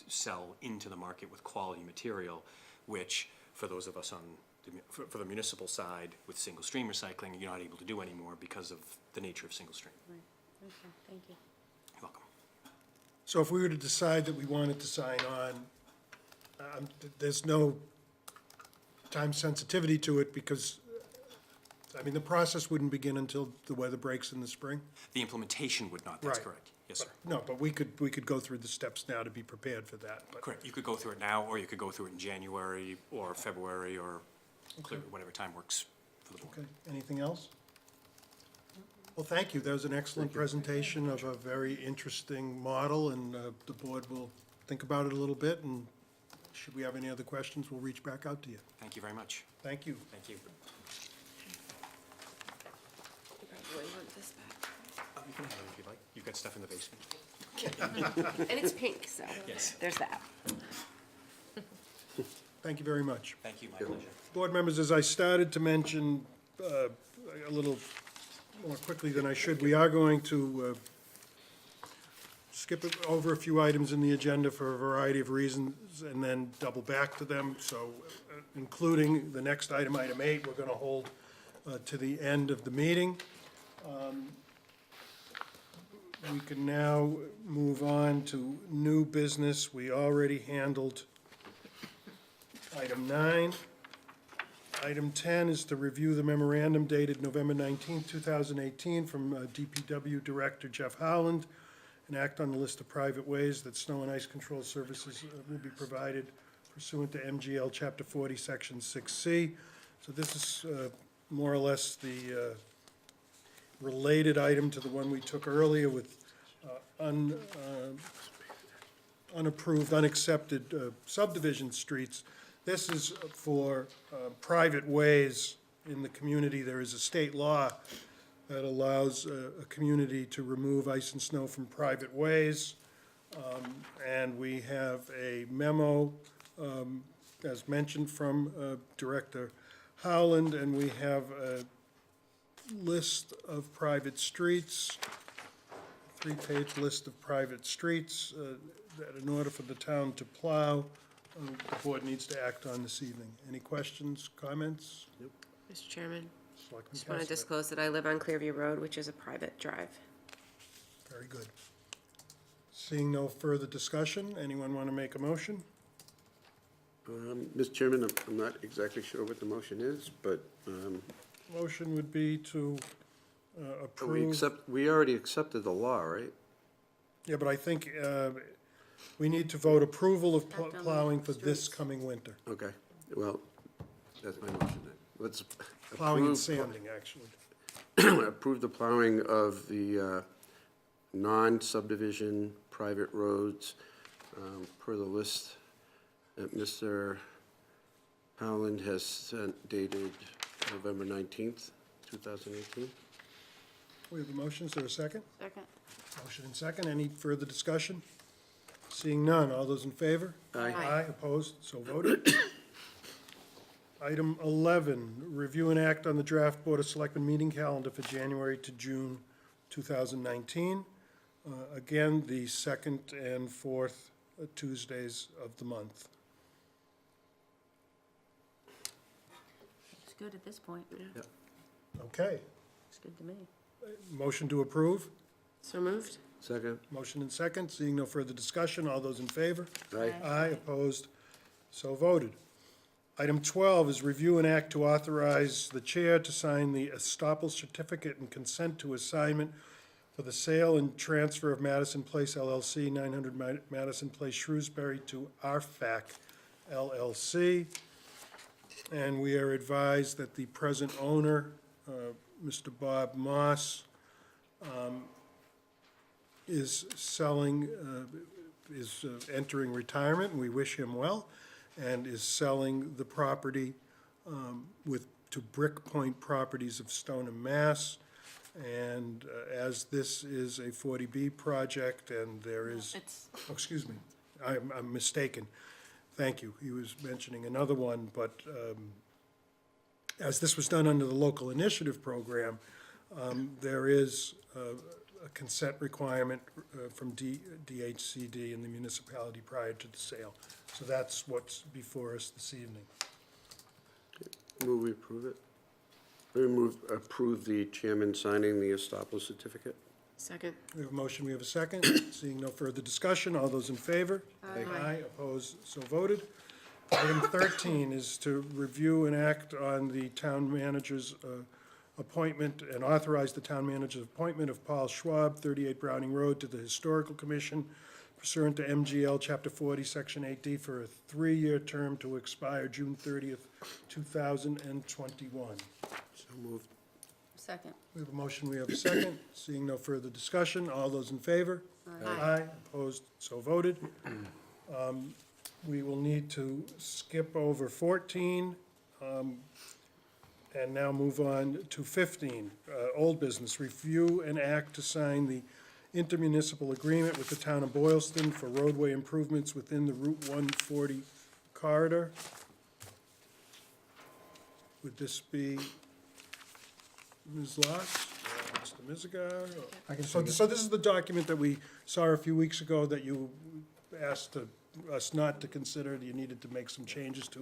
sell into the market with quality material, which for those of us on for the municipal side with single stream recycling, you're not able to do anymore because of the nature of single stream. right, okay, thank you. You're welcome. So if we were to decide that we wanted to sign on, there's no time sensitivity to it because, I mean, the process wouldn't begin until the weather breaks in the spring? The implementation would not, that's Right. correct. Yes, sir. No, but we could go through the steps now to be prepared for that, but. Correct. You could go through it now, or you could go through it in January or February or whatever time works for the board. Okay, anything else? Well, thank you. That was an excellent presentation of a very interesting model, and the board will think about it a little bit, and should we have any other questions, we'll reach back out to you. Thank you very much. Thank you. Thank you. You probably want this back. You can have it if you like. You've got stuff in the basement. And it's pink, so Yes. there's that. Thank you very much. Thank you, my pleasure. Board members, as I started to mention a little more quickly than I should, we are going to skip over a few items in the agenda for a variety of reasons and then double back to them. So including the next item, item 8, we're going to hold to the end of the meeting. We can now move on to new business. We already handled item 9. Item 10 is to review the memorandum dated November 19, 2018, from DPW Director Jeff Howland, and act on the list of private ways that snow and ice control services will be provided pursuant to MGL Chapter 40, Section 6C. So this is more or less the related item to the one we took earlier with unapproved, unaccepted subdivision streets. This is for private ways in the community. There is a state law that allows a community to remove ice and snow from private ways. And we have a memo, as mentioned, from Director Howland, and we have a list of private streets, 3-page list of private streets that in order for the town to plow, the board needs to act on this evening. Any questions, comments? Mr. Chairman, Selectman just want to Kester. disclose that I live on Clearview Road, which is a private drive. Very good. Seeing no further discussion, anyone want to make a motion? Mr. Chairman, I'm not exactly sure what the motion is, but Motion would be to approve. we already accepted the law, right? Yeah, but I think we need to vote approval of Act on the plowing for this streets. coming winter. Okay, well, that's my motion then. Let's Plowing and approve- sanding, actually. approve the plowing of the non-subdivision private roads per the list that Mr. Howland has sent dated November 19th, 2018. We have a motion, is there a second? Second. Motion and second, any further discussion? Seeing none, all those in favor? Aye. Aye, opposed, so voted. Item 11, review and act on the draft Board of Selectmen meeting calendar for January to June 2019. Again, the second and fourth Tuesdays of the month. It's good at this point. Okay, It's good to me. motion to approve, So moved? Second? motion and second, seeing no further discussion, all those in favor? Aye. Aye, opposed, so voted. Item 12 is review and act to authorize the chair to sign the estoppel certificate and consent to assignment for the sale and transfer of Madison Place LLC, 900 Madison Place, Shrewsbury, to RFAC LLC. And we are advised that the present owner, Mr. Bob Moss, is selling, entering retirement, and we wish him well, and is selling the property to Brick Point Properties of Stoneham, Mass. And as this is a 40B project and there is, It's, oh, excuse me, I'm mistaken. Thank you. He was mentioning another one, but as this was done under the local initiative program, there is a consent requirement from DHCD and the municipality prior to the sale. So that's what's before us this evening. Move we approve it. We approve the chairman signing the estoppel certificate. Second? We have a motion, we have a second. Seeing no further discussion, all those in favor? Aye. Opposed, so voted. Item 13 is to review and act on the town manager's appointment and authorize the town manager's appointment of Paul Schwab, 38 Browning Road, to the Historical Commission pursuant to MGL Chapter 40, Section 8D, for a 3-year term to expire June 30th, 2021. So moved. Second. We have a motion, we have a second. Seeing no further discussion, all those in favor? Aye. Opposed, so voted. We will need to skip over 14, and now move on to 15, old business. Review and act to sign the intermunicipal agreement with the town of Boylston for roadway improvements within the Route 140 corridor. Would this be Ms. Loss, or Mr. Mizigar? So this is the document that we saw a few weeks ago that you asked us not to consider, that you needed to make some changes to,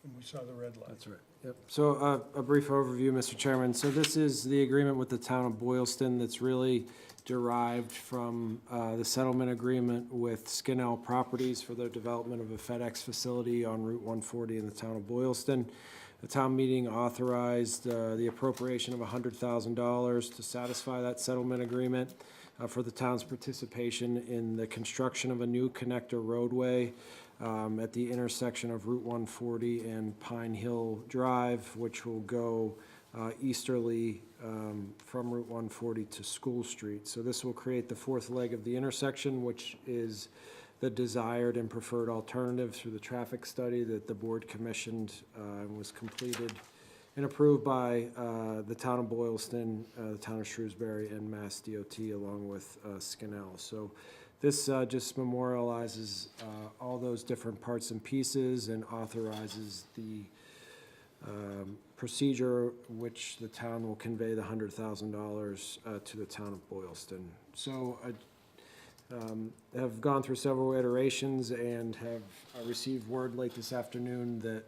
and we saw the red line. That's right. Yep. So a brief overview, Mr. Chairman. So this is the agreement with the town of Boylston that's really derived from the settlement agreement with Skinnell Properties for their development of a FedEx facility on Route 140 in the town of Boylston. The town meeting authorized the appropriation of $100,000 to satisfy that settlement agreement for the town's participation in the construction of a new connector roadway at the intersection of Route 140 and Pine Hill Drive, which will go easterly from Route 140 to School Street. So this will create the fourth leg of the intersection, which is the desired and preferred alternative through the traffic study that the board commissioned and was completed and approved by the town of Boylston, the town of Shrewsbury, and Mass DOT, along with Skinnell. So this just memorializes all those different parts and pieces and authorizes the procedure which the town will convey the $100,000 to the town of Boylston. So have gone through several iterations and have received word late this afternoon that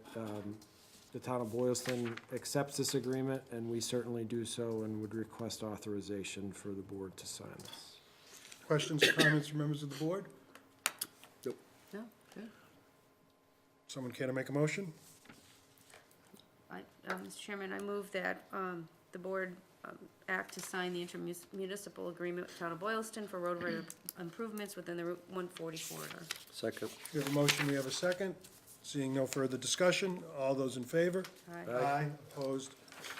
the town of Boylston accepts this agreement, and we certainly do so and would request authorization for the board to sign this. Questions or comments from members of the board? No? Good. Someone care to make a motion? Mr. Chairman, I move that the board act to sign the intermunicipal agreement with the town of Boylston for roadway improvements within the Route 140 corridor. Second. We have a motion, we have a second. Seeing no further discussion, all those in favor? Aye. Opposed,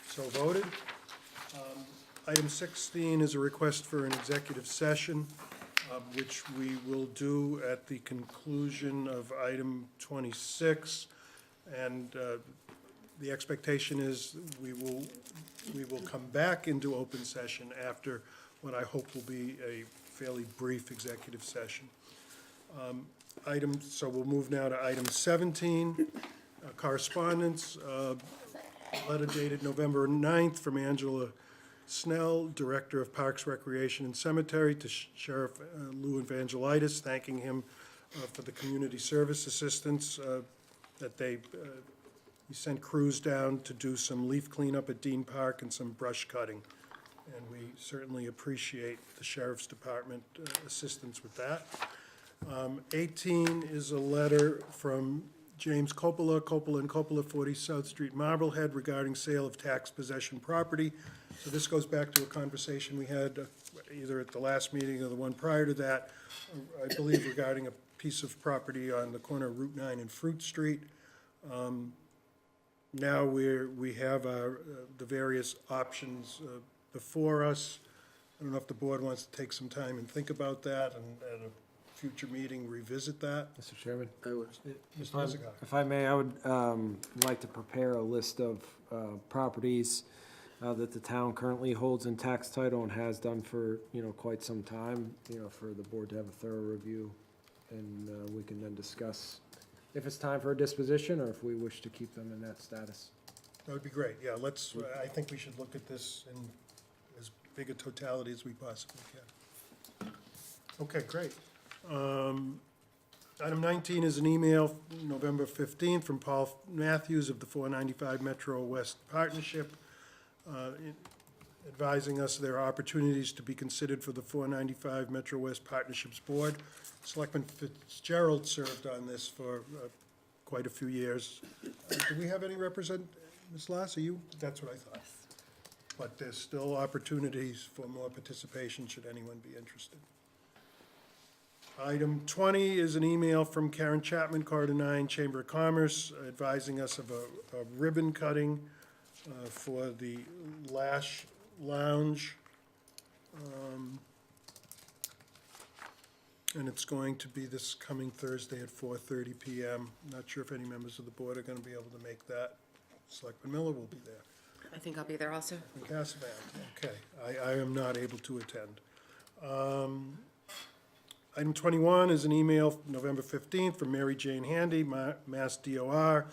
so voted. Item 16 is a request for an executive session which we will do at the conclusion of item 26. And the expectation is we will come back into open session after what I hope will be a fairly brief executive session. So we'll move now to item 17, correspondence. Letter dated November 9th from Angela Snell, Director of Parks, Recreation, and Cemetery, to Sheriff Lou Evangelitis, thanking him for the community service assistance that he sent crews down to do some leaf cleanup at Dean Park and some brush cutting. And we certainly appreciate the Sheriff's Department assistance with that. 18 is a letter from James Coppola, Coppola & Coppola, 40 South Street, Marblehead, regarding sale of tax possession property. So this goes back to a conversation we had either at the last meeting or the one prior to that, I believe regarding a piece of property on the corner of Route 9 and Fruit Street. Now we have the various options before us. I don't know if the board wants to take some time and think about that and at a future meeting revisit that. Mr. Chairman? Mr. Mizzicano. If I may, I would like to prepare a list of properties that the town currently holds in tax title and has done for, quite some time, for the board to have a thorough review. And we can then discuss if it's time for a disposition or if we wish to keep them in that status. That would be great, yeah, I think we should look at this in as big a totality as we possibly can. Okay, great. Item 19 is an email, November 15th, from Paul Matthews of the 495 Metro West Partnership, advising us there are opportunities to be considered for the 495 Metro West Partnerships Board. Selectman Fitzgerald served on this for quite a few years. Do we have any Ms. Lass, are you? That's what I thought. But there's still opportunities for more participation should anyone be interested. Item 20 is an email from Karen Chapman, Corridor 9, Chamber of Commerce, advising us of a ribbon cutting for the Lash Lounge. And it's going to be this coming Thursday at 4:30 PM. Not sure if any members of the board are going to be able to make that. Selectman Miller will be there. I think I'll be there also. And Cassavant, okay. I am not able to attend. Item 21 is an email, November 15th, from Mary Jane Handy, Mass DOR,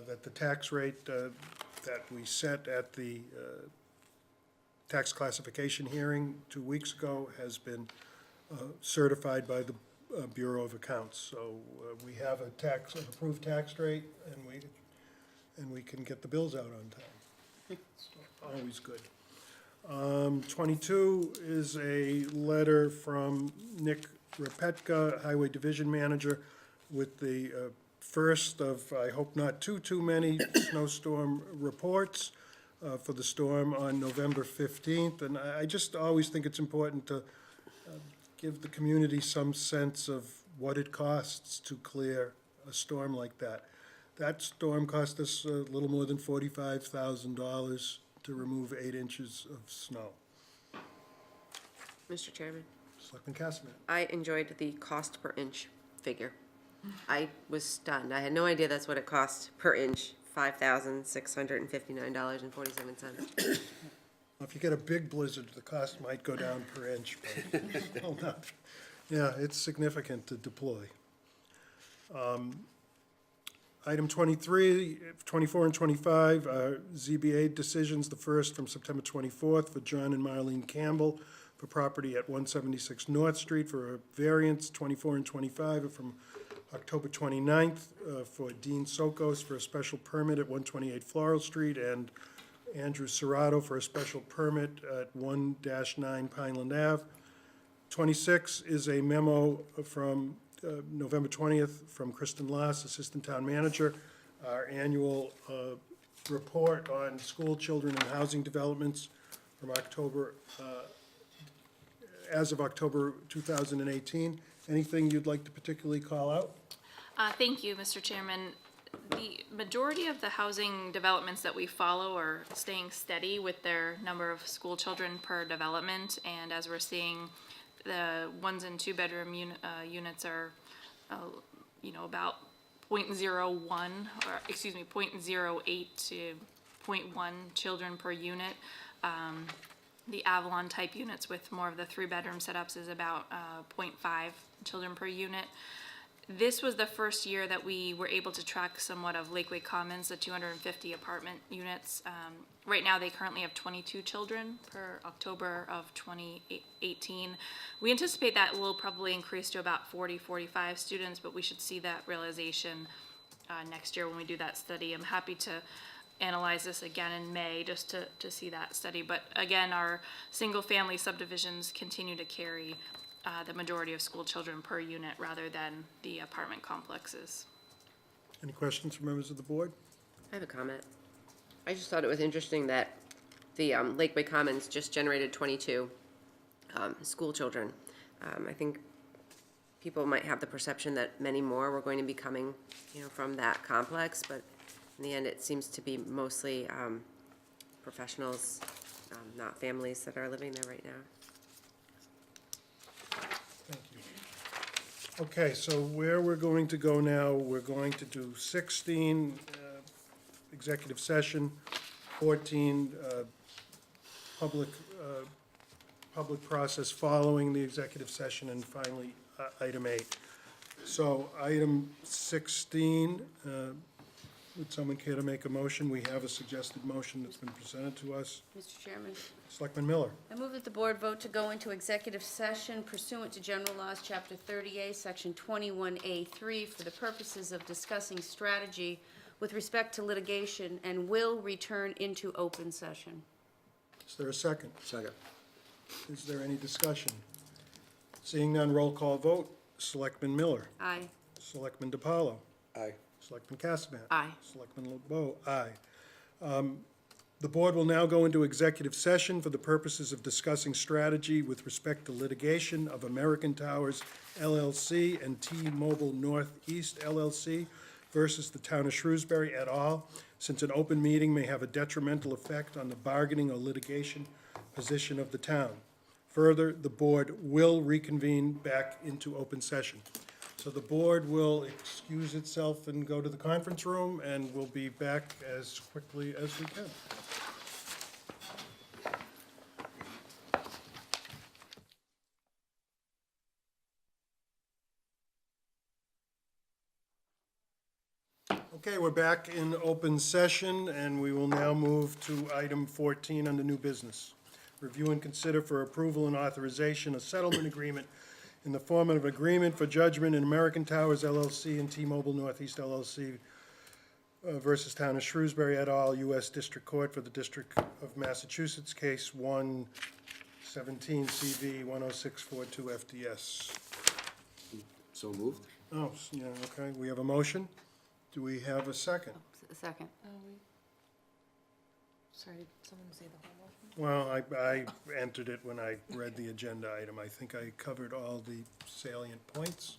that the tax rate that we set at the tax classification hearing 2 weeks ago has been certified by the Bureau of Accounts. So we have an approved tax rate, and we can get the bills out on time. Always good. 22 is a letter from Nick Repetka, Highway Division Manager, with the first of, I hope not too many, snowstorm reports for the storm on November 15th. And I just always think it's important to give the community some sense of what it costs to clear a storm like that. That storm cost us a little more than $45,000 to remove 8 inches of snow. Mr. Chairman, Selectman Cassavant. I enjoyed the cost per inch figure. I was stunned. I had no idea that's what it cost per inch, $5,659.47. If you get a big blizzard, the cost might go down per inch, but still not. Yeah, it's significant to deploy. Item 23, 24 and 25 are ZBA decisions. The first from September 24th for John and Marlene Campbell for property at 176 North Street for a variance. 24 and 25 are from October 29th for Dean Sokos for a special permit at 128 Floral Street, and Andrew Serrato for a special permit at 1-9 Pineland Ave. 26 is a memo from November 20th from Kristen Lass, Assistant Town Manager, our annual report on school, children, and housing developments from October, as of October 2018. Anything you'd like to particularly call out? Thank you, Mr. Chairman. The majority of the housing developments that we follow are staying steady with their number of school children per development, and as we're seeing The ones and two bedroom units are, about 0.01, or excuse me, 0.08 to 0.1 children per unit. The Avalon type units with more of the three-bedroom setups is about 0.5 children per unit. This was the first year that we were able to track somewhat of Lakeway Commons, the 250 apartment units. Right now, they currently have 22 children per October of 2018. We anticipate that will probably increase to about 40, 45 students, but we should see that realization next year when we do that study. I'm happy to analyze this again in May just to see that study. But again, our single-family subdivisions continue to carry the majority of school children per unit rather than the apartment complexes. Any questions from members of the board? I have a comment. I just thought it was interesting that the Lakeway Commons just generated 22 school children. I think people might have the perception that many more were going to be coming, from that complex, but in the end, it seems to be mostly professionals, not families that are living there right now. Thank you. Okay, so where we're going to go now, we're going to do 16 executive session, 14 public process following the executive session, and finally, item 8. So item 16, would someone care to make a motion? We have a suggested motion that's been presented to us. Mr. Chairman, Selectman Miller. I move that the board vote to go into executive session pursuant to General Laws, Chapter 30A, Section 21A3, for the purposes of discussing strategy with respect to litigation, and will return into open session. Is there a second? Second. Is there any discussion? Seeing none, roll call vote. Selectman Miller. Aye. Selectman DiPaolo. Aye. Selectman Cassavant. Aye. Selectman LeBeau, aye. The board will now go into executive session for the purposes of discussing strategy with respect to litigation of American Towers LLC and T-Mobile Northeast LLC versus the town of Shrewsbury et al., since an open meeting may have a detrimental effect on the bargaining or litigation position of the town. Further, the board will reconvene back into open session. So the board will excuse itself and go to the conference room, and we'll be back as quickly as we can. Okay, we're back in open session, and we will now move to item 14 under new business. Review and consider for approval and authorization a settlement agreement in the form of an agreement for judgment in American Towers LLC and T-Mobile Northeast LLC versus Town of Shrewsbury et al., U.S. District Court for the District of Massachusetts, Case 117 CV 10642 FDS. So moved? Oh, yeah, okay, we have a motion. Do we have a second? Second. Sorry, did someone say the whole motion? Well, I entered it when I read the agenda item. I think I covered all the salient points.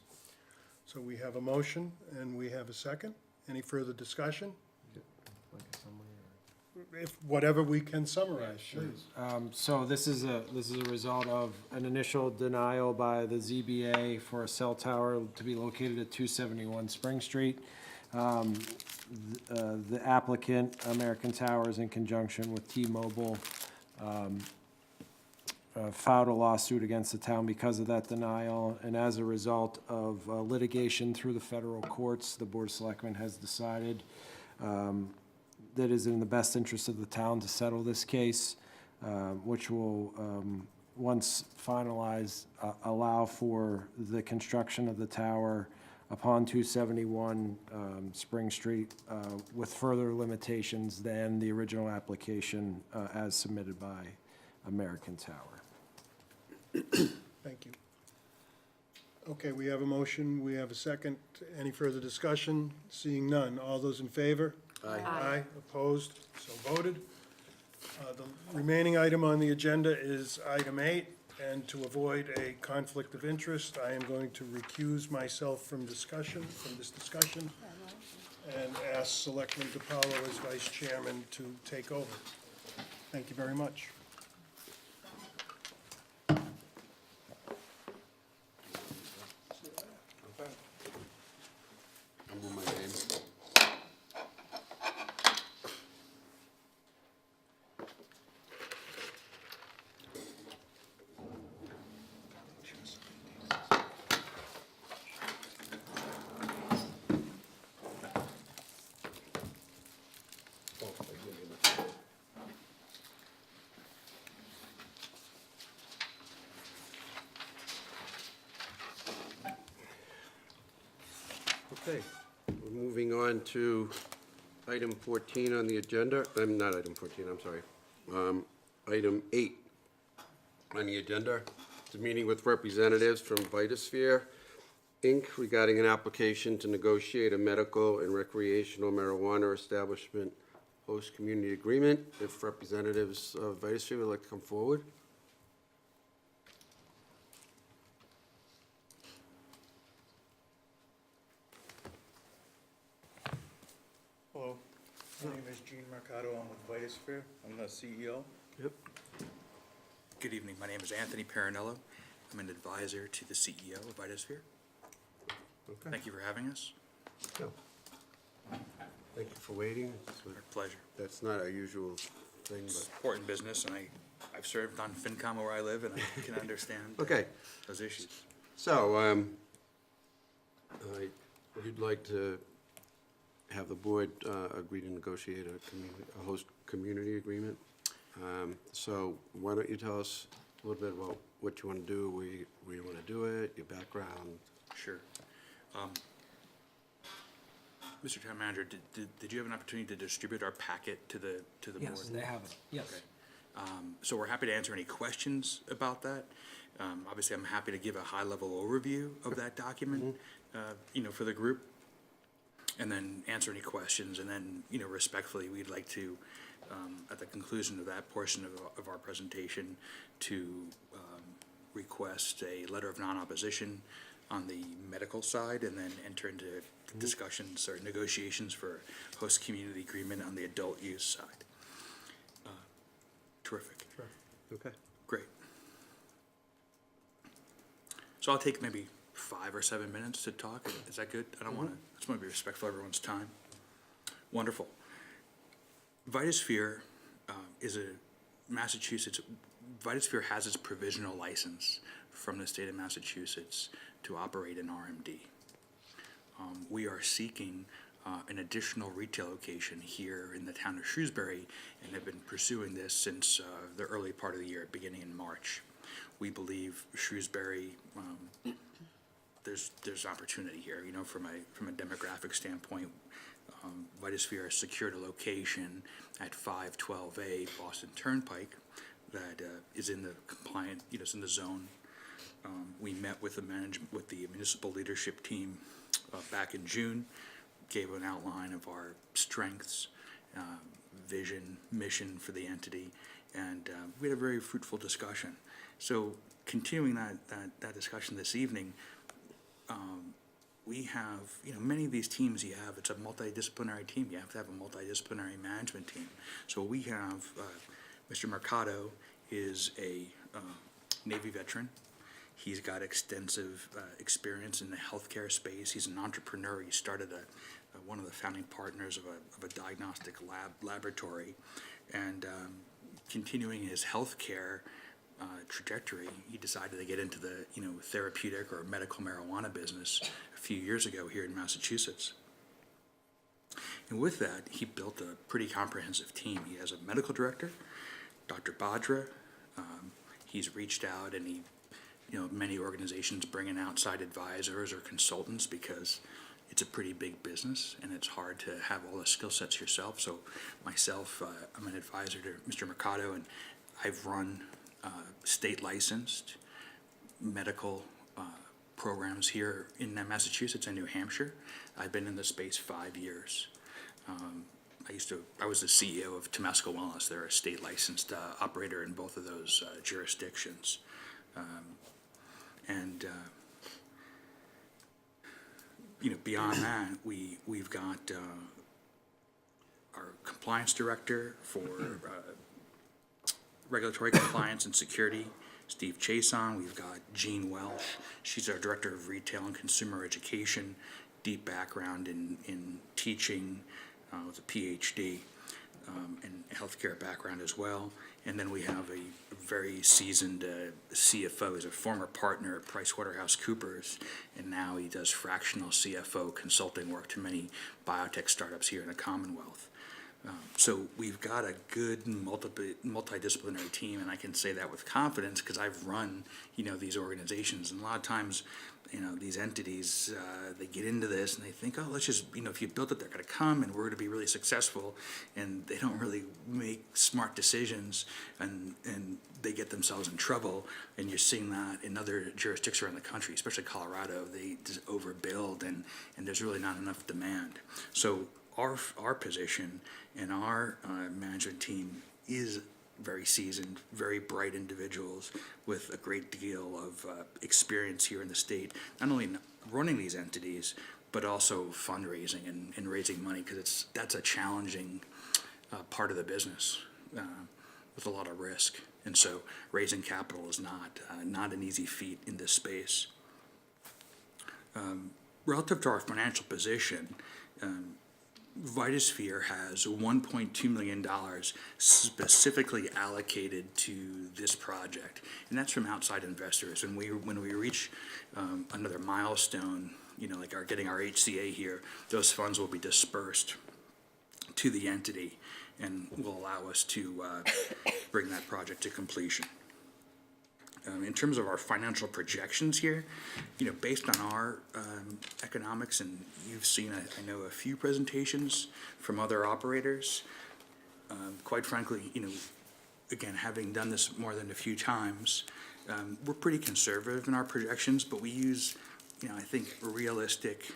So we have a motion and we have a second. Any further discussion? If, whatever we can summarize, please. So this is a result of an initial denial by the ZBA for a cell tower to be located at 271 Spring Street. The applicant, American Towers, in conjunction with T-Mobile, filed a lawsuit against the town because of that denial, and as a result of litigation through the federal courts, the Board of Selectmen has decided that is in the best interest of the town to settle this case, which will, once finalized, allow for the construction of the tower upon 271 Spring Street with further limitations than the original application as submitted by American Tower. Thank you. Okay, we have a motion, we have a second. Any further discussion? Seeing none. All those in favor? Aye. Aye, opposed, so voted. The remaining item on the agenda is item 8, and to avoid a conflict of interest, I am going to recuse myself from this discussion, and ask Selectman DiPaolo as Vice Chairman to take over. Thank you very much. Okay, we're moving on to item 14 on the agenda, not item 14, I'm sorry. Item 8 on the agenda, it's a meeting with representatives from Vitasphere, Inc. regarding an application to negotiate a medical and recreational marijuana establishment host community agreement. If representatives of Vitasphere would like to come forward. Hello, my name is Gene Mercado, I'm with Vitasphere, I'm the CEO. Yep. Good evening, my name is Anthony Parinello. I'm an advisor to the CEO of Vitasphere. Okay. Thank you for having us. No. Thank you for waiting. Our pleasure. That's not our usual thing, It's but, important business, and I've served on FinCom where I live, and I can understand okay. those issues. So, you'd like to have the board agree to negotiate a host community agreement. So why don't you tell us a little bit about what you want to do, where you want to do it, your background? Sure. Mr. Town Manager, did you have an opportunity to distribute our packet to the board? Yes, they have it, yes. Okay. So we're happy to answer any questions about that. Obviously, I'm happy to give a high-level overview of that document, for the group, and then answer any questions, and then, respectfully, we'd like to, at the conclusion of that portion of our presentation, to request a letter of non-opposition on the medical side, and then enter into discussions or negotiations for host community agreement on the adult use side. Terrific. Okay. Great. So I'll take maybe 5 or 7 minutes to talk. Is that good? I just want to be respectful of everyone's time. Wonderful. Vitasphere is a Massachusetts, Vitasphere has its provisional license from the state of Massachusetts to operate an RMD. We are seeking an additional retail location here in the town of Shrewsbury and have been pursuing this since the early part of the year, beginning in March. We believe Shrewsbury, there's opportunity here, from a demographic standpoint. Vitasphere has secured a location at 512A Boston Turnpike that is in the compliant, it's in the zone. We met with the municipal leadership team back in June, gave an outline of our strengths, vision, mission for the entity, and we had a very fruitful discussion. So continuing that discussion this evening, we have, many of these teams you have, it's a multidisciplinary team. You have to have a multidisciplinary management team. So we have, Mr. Mercado is a Navy veteran. He's got extensive experience in the healthcare space. He's an entrepreneur. He started one of the founding partners of a diagnostic laboratory. And continuing his healthcare trajectory, he decided to get into the therapeutic or medical marijuana business a few years ago here in Massachusetts. And with that, he built a pretty comprehensive team. He has a medical director, Dr. Badra. He's reached out, and many organizations bring in outside advisors or consultants because it's a pretty big business and it's hard to have all the skill sets yourself. So myself, I'm an advisor to Mr. Mercado, and I've run state licensed medical programs here in Massachusetts and New Hampshire. I've been in the space 5 years. I was the CEO of Temescal Wellness. They're a state licensed operator in both of those jurisdictions. Beyond that, we've got our compliance director for regulatory compliance and security, Steve Chason. We've got Jean Welsh. She's our director of retail and consumer education, deep background in teaching with a PhD, and healthcare background as well. And then we have a very seasoned CFO. He's a former partner at PricewaterhouseCoopers, and now he does fractional CFO consulting work to many biotech startups here in the Commonwealth. So we've got a good multidisciplinary team, and I can say that with confidence because I've run, these organizations. And a lot of times, these entities, they get into this and they think, oh, let's just, if you built it, they're going to come and we're going to be really successful. And they don't really make smart decisions, and they get themselves in trouble. And you're seeing that in other jurisdictions around the country, especially Colorado. They just overbuild, and there's really not enough demand. So our position and our management team is very seasoned, very bright individuals with a great deal of experience here in the state, not only in running these entities, but also fundraising and raising money, because that's a challenging part of the business with a lot of risk. And so raising capital is not an easy feat in this space. Relative to our financial position, Vitasphere has $1.2 million specifically allocated to this project, and that's from outside investors. And when we reach another milestone, like getting our HCA here, those funds will be dispersed to the entity and will allow us to bring that project to completion. In terms of our financial projections here, based on our economics, and you've seen, I know, a few presentations from other operators, quite frankly, again, having done this more than a few times, we're pretty conservative in our projections, but we use, I think, realistic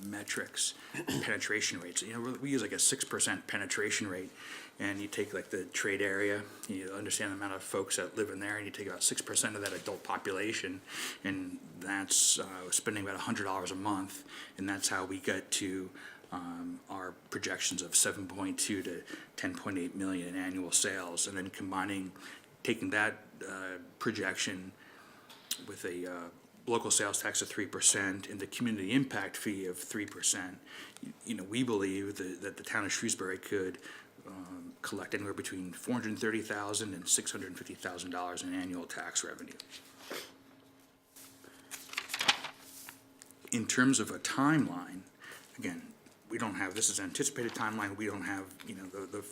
metrics, penetration rates. We use like a 6% penetration rate, and you take like the trade area, you understand the amount of folks that live in there, and you take about 6% of that adult population, and that's spending about $100 a month, and that's how we get to our projections of 7.2 to 10.8 million in annual sales, and then taking that projection with a local sales tax of 3% and the community impact fee of 3%, we believe that the town of Shrewsbury could collect anywhere between $430,000 and $650,000 in annual tax revenue. In terms of a timeline, again, we don't have, this is an anticipated timeline, we don't have, the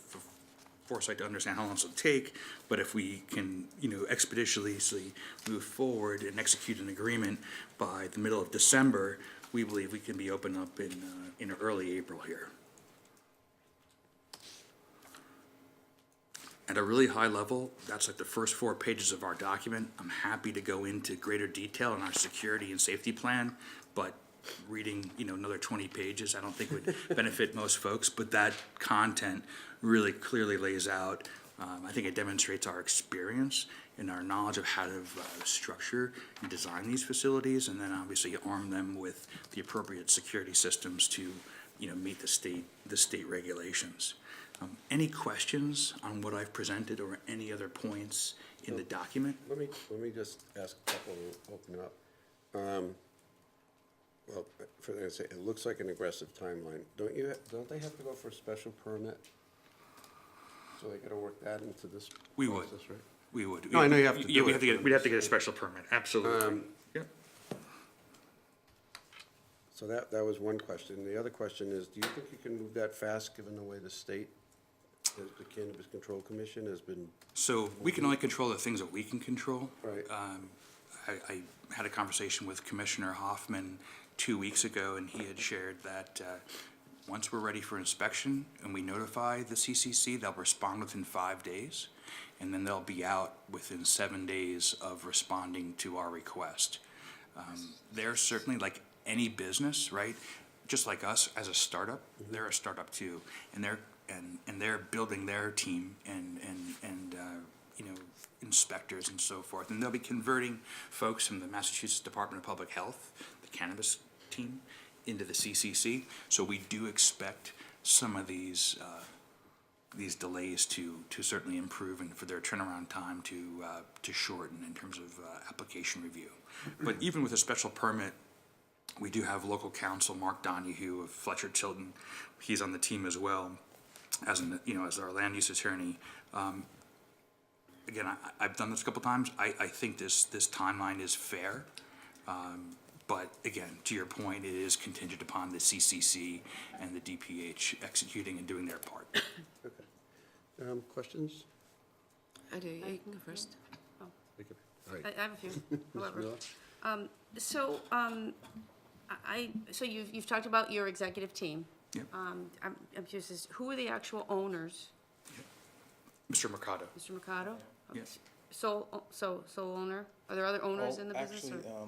foresight to understand how long this will take, but if we can, expeditiously move forward and execute an agreement by the middle of December, we believe we can be open up in early April here. At a really high level, that's like the first 4 pages of our document. I'm happy to go into greater detail on our security and safety plan, but reading, another 20 pages, I don't think would benefit most folks, but that content really clearly lays out, I think it demonstrates our experience and our knowledge of how to structure and design these facilities, and then obviously arm them with the appropriate security systems to, meet the state regulations. Any questions on what I've presented or any other points in the document? Let me just ask a couple to open up. Well, for the say, it looks like an aggressive timeline. Don't they have to go for a special permit? So they gotta work that into this We would. process, right? We would. No, I know you have to Yeah, do it. we'd have to get a special permit, absolutely. Yep. So that was one question. The other question is, do you think you can move that fast, given the way the state, the Cannabis Control Commission has been? So we can only control the things that we can control. Right. I had a conversation with Commissioner Hoffman 2 weeks ago, and he had shared that once we're ready for inspection and we notify the CCC, they'll respond within 5 days, and then they'll be out within 7 days of responding to our request. They're certainly, like any business, right? Just like us as a startup, they're a startup too, and they're building their team and inspectors and so forth, and they'll be converting folks from the Massachusetts Department of Public Health, the cannabis team, into the CCC. So we do expect some of these delays to certainly improve, and for their turnaround time to shorten in terms of application review. But even with a special permit, we do have local counsel, Mark Donahue of Fletcher Chilton. He's on the team as well, as our land use attorney. Again, I've done this a couple times. I think this timeline is fair, But again, to your point, it is contingent upon the CCC and the DPH executing and doing their part. Questions? I do, yeah, you can go first. All right. I have a few, however. Miller? So you've talked about your executive team. Yep. I'm curious, who are the actual owners? Mr. Mercado? Mr. Mercado? Okay. Yes. Sole owner? Are there other owners in the business? Actually, or-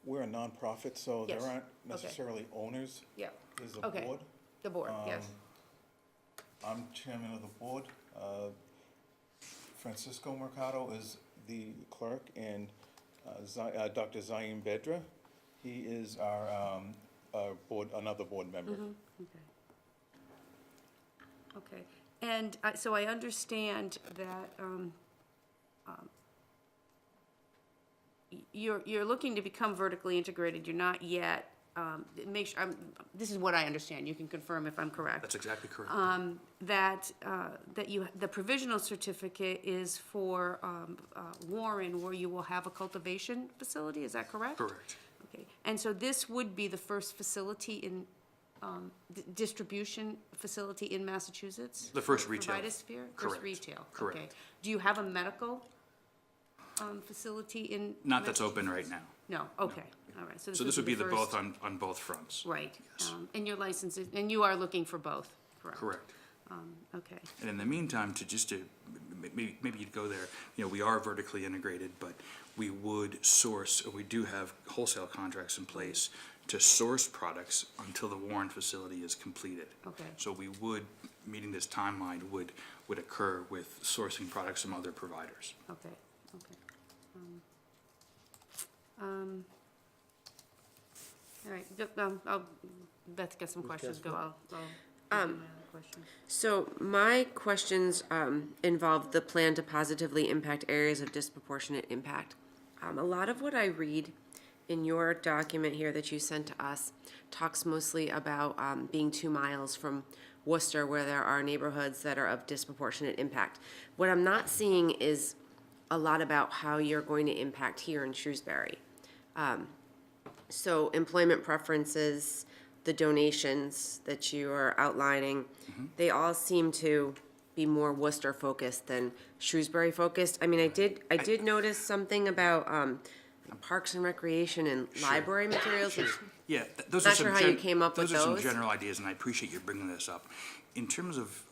we're a nonprofit, so there Yes. aren't Okay. necessarily owners. Yeah, There's a Okay. board. the board, yes. I'm chairman of the board. Francisco Mercado is the clerk, and Dr. Zaim Bedra, he is our another board member. Okay. Okay, and so I understand that you're looking to become vertically integrated, you're not yet, this is what I understand, you can confirm if I'm correct. That's exactly correct. That the provisional certificate is for Warren, where you will have a cultivation facility, is that correct? Correct. Okay, and so this would be the first facility in, distribution facility in Massachusetts? The first for retail. Vitasphere? Correct. First retail, Correct. okay. Do you have a medical, facility in? Not that's open right now. No, okay, all right, so So this would be the first- both on both fronts. Right. Yes. And your license is, and you are looking for both, correct? Correct. Okay, And in the meantime, maybe you'd go there, we are vertically integrated, but we would source, or we do have wholesale contracts in place to source products until the Warren facility is completed. Okay. So we would, meeting this timeline would occur with sourcing products from other providers. okay, okay. All right, I'll, Beth got some questions, go, I'll give you my other question. So my questions involve the plan to positively impact areas of disproportionate impact. A lot of what I read in your document here that you sent to us talks mostly about being 2 miles from Worcester, where there are neighborhoods that are of disproportionate impact. What I'm not seeing is a lot about how you're going to impact here in Shrewsbury. So employment preferences, the donations that you are outlining, they all seem to be more Worcester focused than Shrewsbury focused. I mean, I did notice something about parks and recreation and library materials, which Yeah, those Not are some sure how you came up with Those are some those. general ideas, and I appreciate you bringing this up. In terms of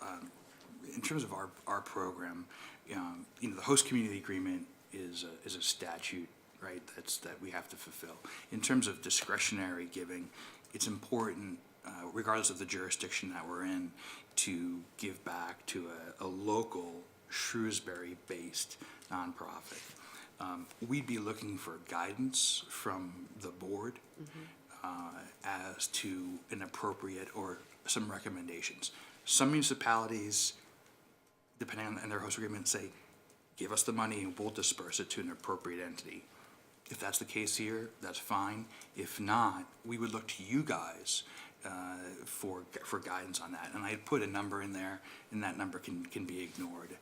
our program, the host community agreement is a statute, right? That we have to fulfill. In terms of discretionary giving, it's important, regardless of the jurisdiction that we're in, to give back to a local Shrewsbury-based nonprofit. We'd be looking for guidance from the board as to an appropriate or some recommendations. Some municipalities, depending on their host agreement, say, give us the money and we'll disperse it to an appropriate entity. If that's the case here, that's fine. If not, we would look to you guys for guidance on that. And I put a number in there, and that number can be ignored.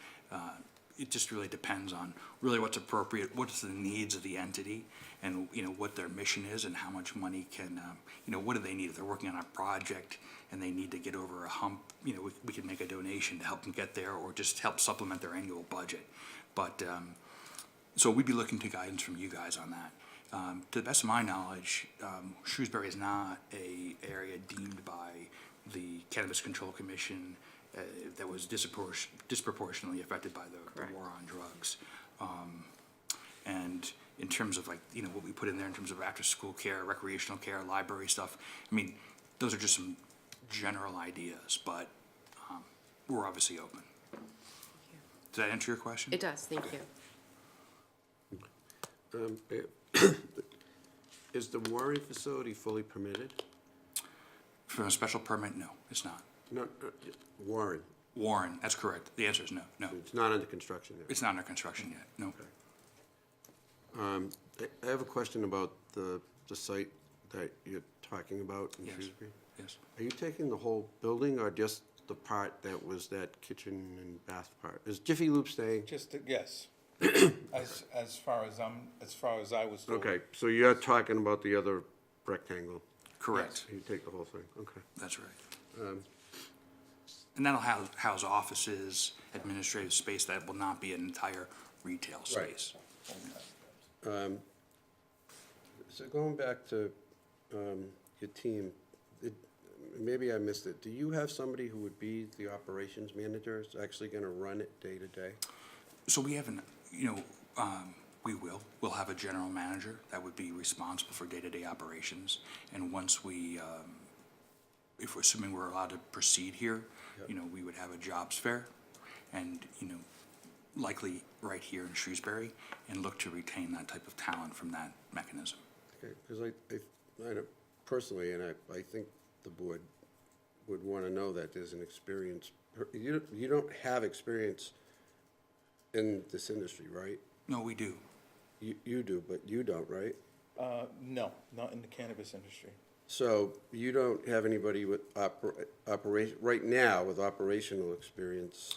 It just really depends on really what's appropriate, what's the needs of the entity, and what their mission is, and how much money can what do they need if they're working on a project and they need to get over a hump. We can make a donation to help them get there, or just help supplement their annual budget. But so we'd be looking to guidance from you guys on that. To the best of my knowledge, Shrewsbury is not a area deemed by the Cannabis Control Commission that was disproportionately affected by the war on drugs. And in terms of what we put in there in terms of after-school care, recreational care, library stuff, I mean, those are just some general ideas, but we're obviously open. Did that answer your question? it does, thank you. Is the Warren facility fully permitted? From a special permit, no, it's not. No, Warren, Warren, that's correct. The answer is no, no. it's not under construction there. It's not under construction yet, no. I have a question about the site that you're talking about in Yes. Shrewsbury. Yes. Are you taking the whole building or just the part that was that kitchen and bath part? Is Jiffy Lube staying? Yes. As far as I was told. Okay, so you're talking about the other rectangle. Correct. You take the whole thing, okay. That's right. And that'll house offices, administrative space, that will not be an entire retail Right. space. So going back to your team, maybe I missed it. Do you have somebody who would be the operations manager, is actually gonna run it day to day? So we haven't, we'll have a general manager that would be responsible for day-to-day operations. And once we, if we're assuming we're allowed to proceed here, we would have a jobs fair and, likely right here in Shrewsbury, and look to retain that type of talent from that mechanism. Okay, because I know personally, and I think the board would want to know that there's an experience, you don't have experience in this industry, right? No, we do. You do, but you don't, right? No, not in the cannabis industry. So you don't have anybody with operation, right now, with operational experience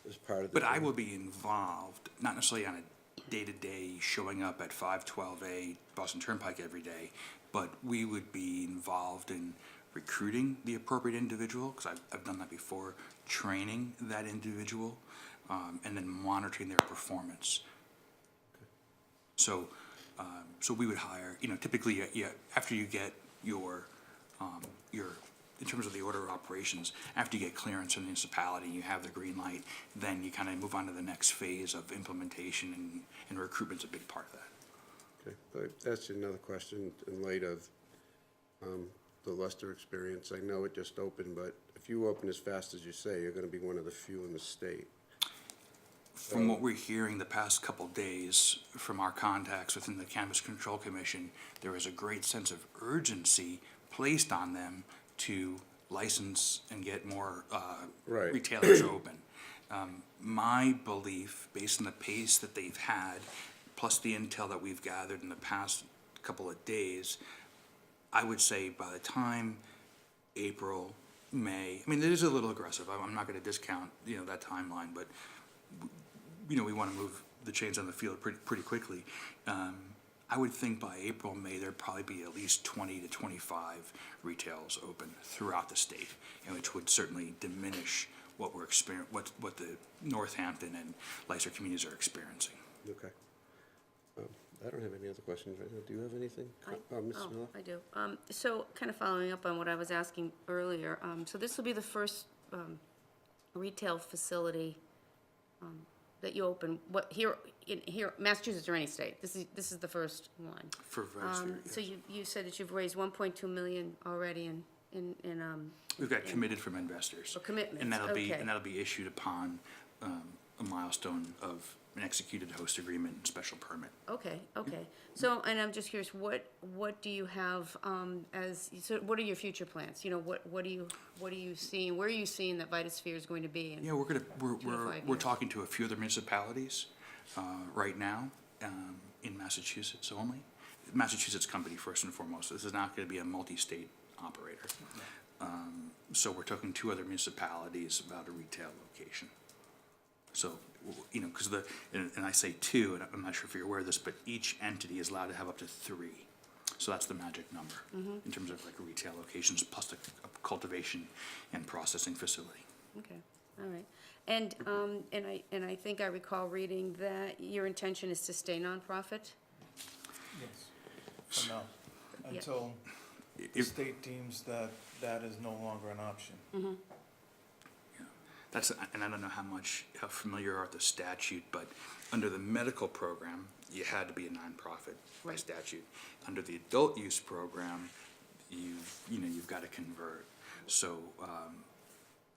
as part of the. But I will be involved, not necessarily on a day-to-day showing up at 512A Boston Turnpike every day, but we would be involved in recruiting the appropriate individual, because I've done that before, training that individual, and then monitoring their performance. So, so we would hire, typically, after you get your, in terms of the order of operations, after you get clearance from the municipality, you have the green light, then you kind of move on to the next phase of implementation, and recruitment's a big part of that. Okay, but that's another question in light of the Leicester experience. I know it just opened, but if you open as fast as you say, you're gonna be one of the few in the state. From what we're hearing the past couple days from our contacts within the Cannabis Control Commission, there is a great sense of urgency placed on them to license and get more Right. retailers open. My belief, based on the pace that they've had, plus the intel that we've gathered in the past couple of days, I would say by the time April, May, it is a little aggressive. I'm not gonna discount, that timeline, but we want to move the chains on the field pretty quickly. I would think by April, May, there'd probably be at least 20 to 25 retails open throughout the state, and which would certainly diminish what we're what the Northampton and Leicester communities are experiencing. Okay. I don't have any other questions right now. Do you have anything? Ms. Miller? I do. So kind of following up on what I was asking earlier, so this will be the first retail facility that you open, here, Massachusetts or any state? This is the first one. For Vice So you said that you've raised 1.2 million already in We've got committed from investors. Oh, commitments, And that'll be, okay. and that'll be issued upon a milestone of an executed host agreement and special permit. Okay. So, and I'm just curious, what do you have so what are your future plans? What are you seeing, where are you seeing that Vitasphere is going to be in? Yeah, we're 2 to 5 we're years? talking to a few other municipalities right now in Massachusetts only. Massachusetts company first and foremost. This is not going to be a multi-state operator. So we're talking 2 other municipalities about a retail location. So, because and I say 2, and I'm not sure if you're aware of this, but each entity is allowed to have up to 3. So that's the magic number in terms of like retail locations plus a cultivation and processing facility. Okay, all right. And I think I recall reading that your intention is to stay nonprofit? Yes. For now, Yeah. until the state deems that that is no longer an option. And I don't know how familiar you are with the statute, but under the medical program, you had to be a nonprofit by Right. statute. Under the adult use program, you've got to convert. So,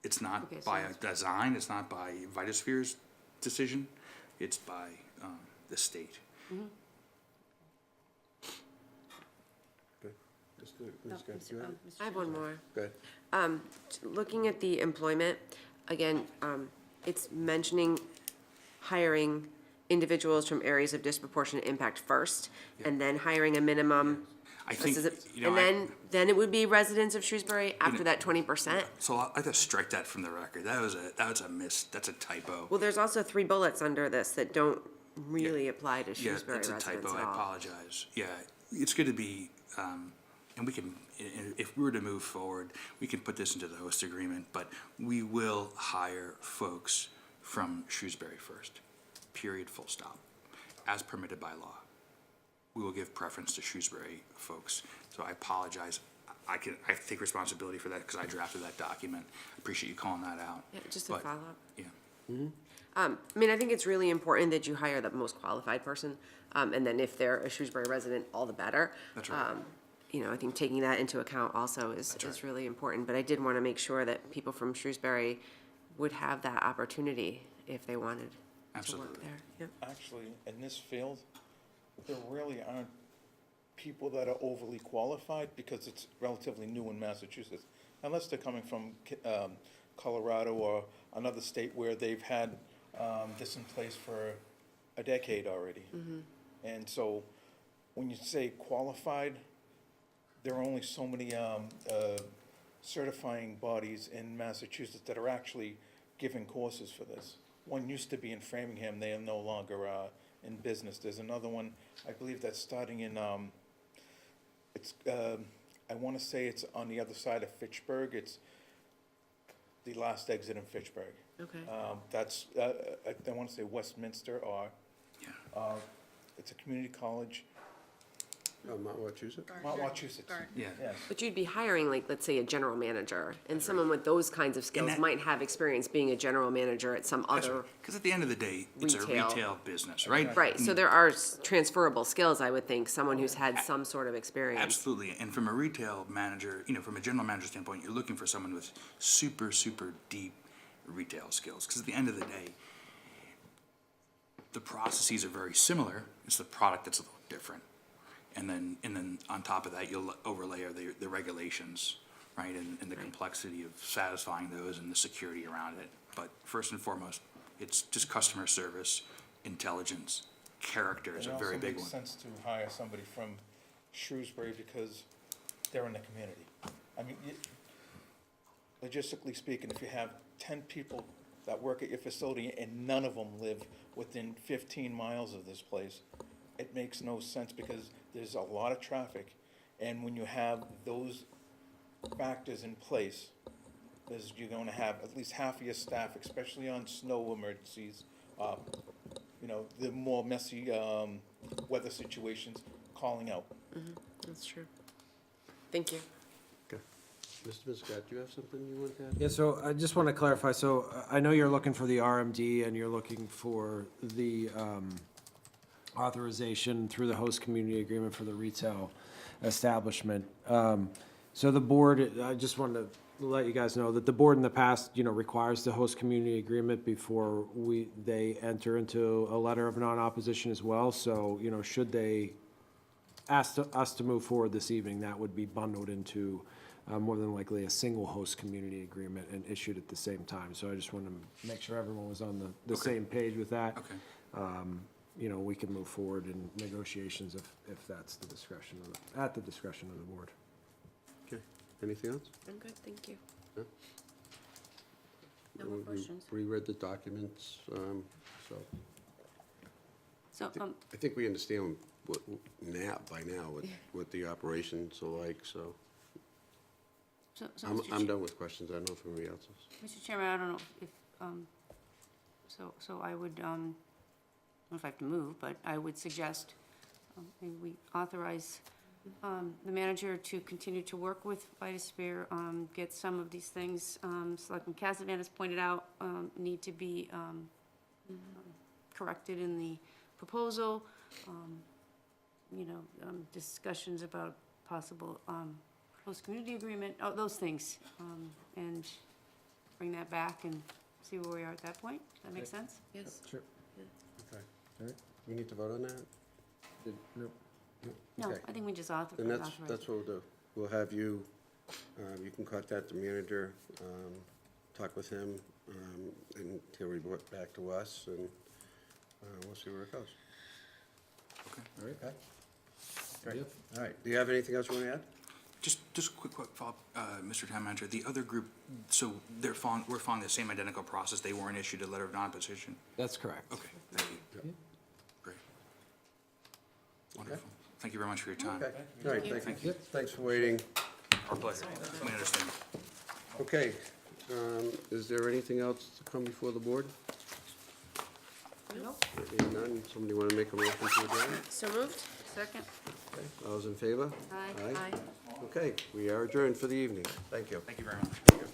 it's not Okay, so by it's- design, it's not by Vitasphere's decision, it's by, the state. Okay. Ms. Gadd, do you have it? I have one more. Go ahead. Looking at the employment, again, it's mentioning hiring individuals from areas of disproportionate impact first, and then hiring a minimum. I think, And then it would be residents of Shrewsbury after that 20%. So I have to strike that from the record. That was a miss, that's a typo. Well, there's also 3 bullets under this that don't really apply to Yeah, Shrewsbury it's a residents typo, at I all. apologize. Yeah, it's going to be and we can, if we were to move forward, we can put this into the host agreement, but we will hire folks from Shrewsbury first, period, full stop, as permitted by law. We will give preference to Shrewsbury folks. So I apologize. I take responsibility for that because I drafted that document. I appreciate you calling that out. Yeah, just a But, follow-up. Yeah. I mean, I think it's really important that you hire the most qualified person, and then if they're a Shrewsbury resident, all the better. That's right. You know, I think taking that into account also is right. really important, but I did want to make sure that people from Shrewsbury would have that opportunity if they wanted to work Absolutely. there. Yep. Actually, in this field, there really aren't people that are overly qualified because it's relatively new in Massachusetts. Unless they're coming from Colorado or another state where they've had this in place for a decade already. And so when you say qualified, there are only so many certifying bodies in Massachusetts that are actually giving courses for this. One used to be in Framingham, they are no longer in business. There's another one, I believe that's starting in, I want to say it's on the other side of Fitchburg. It's the last exit in Fitchburg. Okay. That's, I want to say Westminster or, it's a community college, Mount Wachusett? Mount Wachusett. Yeah. Yes. But you'd be hiring, like, let's say, a general manager, and someone with those kinds of skills that- might have experience being a general manager at some other. Because at the end of the day, it's a Retail. retail business, right? Right, so there are transferable skills, I would think, someone who's had some sort of experience. Absolutely, and from a retail manager, from a general manager standpoint, you're looking for someone with super, super deep retail skills. Because at the end of the day, the processes are very similar, it's the product that's a little different. And then on top of that, you'll overlay the regulations, right, and the complexity of satisfying those and the security around it. But first and foremost, it's just customer service, intelligence, character is a very big It one. also makes sense to hire somebody from Shrewsbury because they're in the community. I mean, logistically speaking, if you have 10 people that work at your facility and none of them live within 15 miles of this place, it makes no sense because there's a lot of traffic. And when you have those factors in place, you're going to have at least half of your staff, especially on snow emergencies, the more messy weather situations, calling out. That's true. Thank you. Okay. Mr. Scott, do you have something you want to add? Yeah, so I just want to clarify, so I know you're looking for the RMD and you're looking for the authorization through the host community agreement for the retail establishment. So the board, I just wanted to let you guys know that the board in the past, requires the host community agreement before they enter into a letter of non-opposition as well. So, should they ask us to move forward this evening, that would be bundled into more than likely a single host community agreement and issued at the same time. So I just wanted to make sure everyone was on the same page with that. Okay. We can move forward in negotiations if that's the discretion at the discretion of the board. Okay. Anything else? I'm good, thank you. No? No more questions. We read the documents, so So, I think we understand by now what the operations are like, so so I'm done with questions. I don't know if anybody else is. Mr. Chairman, I don't know if, so I would, I don't know if I have to move, but I would suggest maybe we authorize the manager to continue to work with Vitasphere, get some of these things, Selectman Cassavant has pointed out, need to be corrected in the proposal. Discussions about possible host community agreement, those things, and bring that back and see where we are at that point. Does that make sense? Yes. Sure. Okay. All right. We need to vote on that? No. No, Okay. I think we just Then authorize. that's what we'll do. We'll have you, you can contact the manager, talk with him, and he'll report back to us, and we'll see where it goes. Okay. All right, Pat? Great. All right. Do you have anything else you want to add? Just a quick follow-up, Mr. Town Manager. The other group, so we're following the same identical process. They weren't issued a letter of non-opposition? That's correct. Okay, thank you. Great. Wonderful. Thank you very much for your time. Okay, all right, thank you. Thanks for waiting. Our pleasure. We understand. Okay, is there anything else to come before the board? Nope. Seeing none, somebody want to make a motion to adjourn? So moved? Second? Okay, all those in favor? Aye. Okay, we are adjourned for the evening. Thank you. Thank you very much.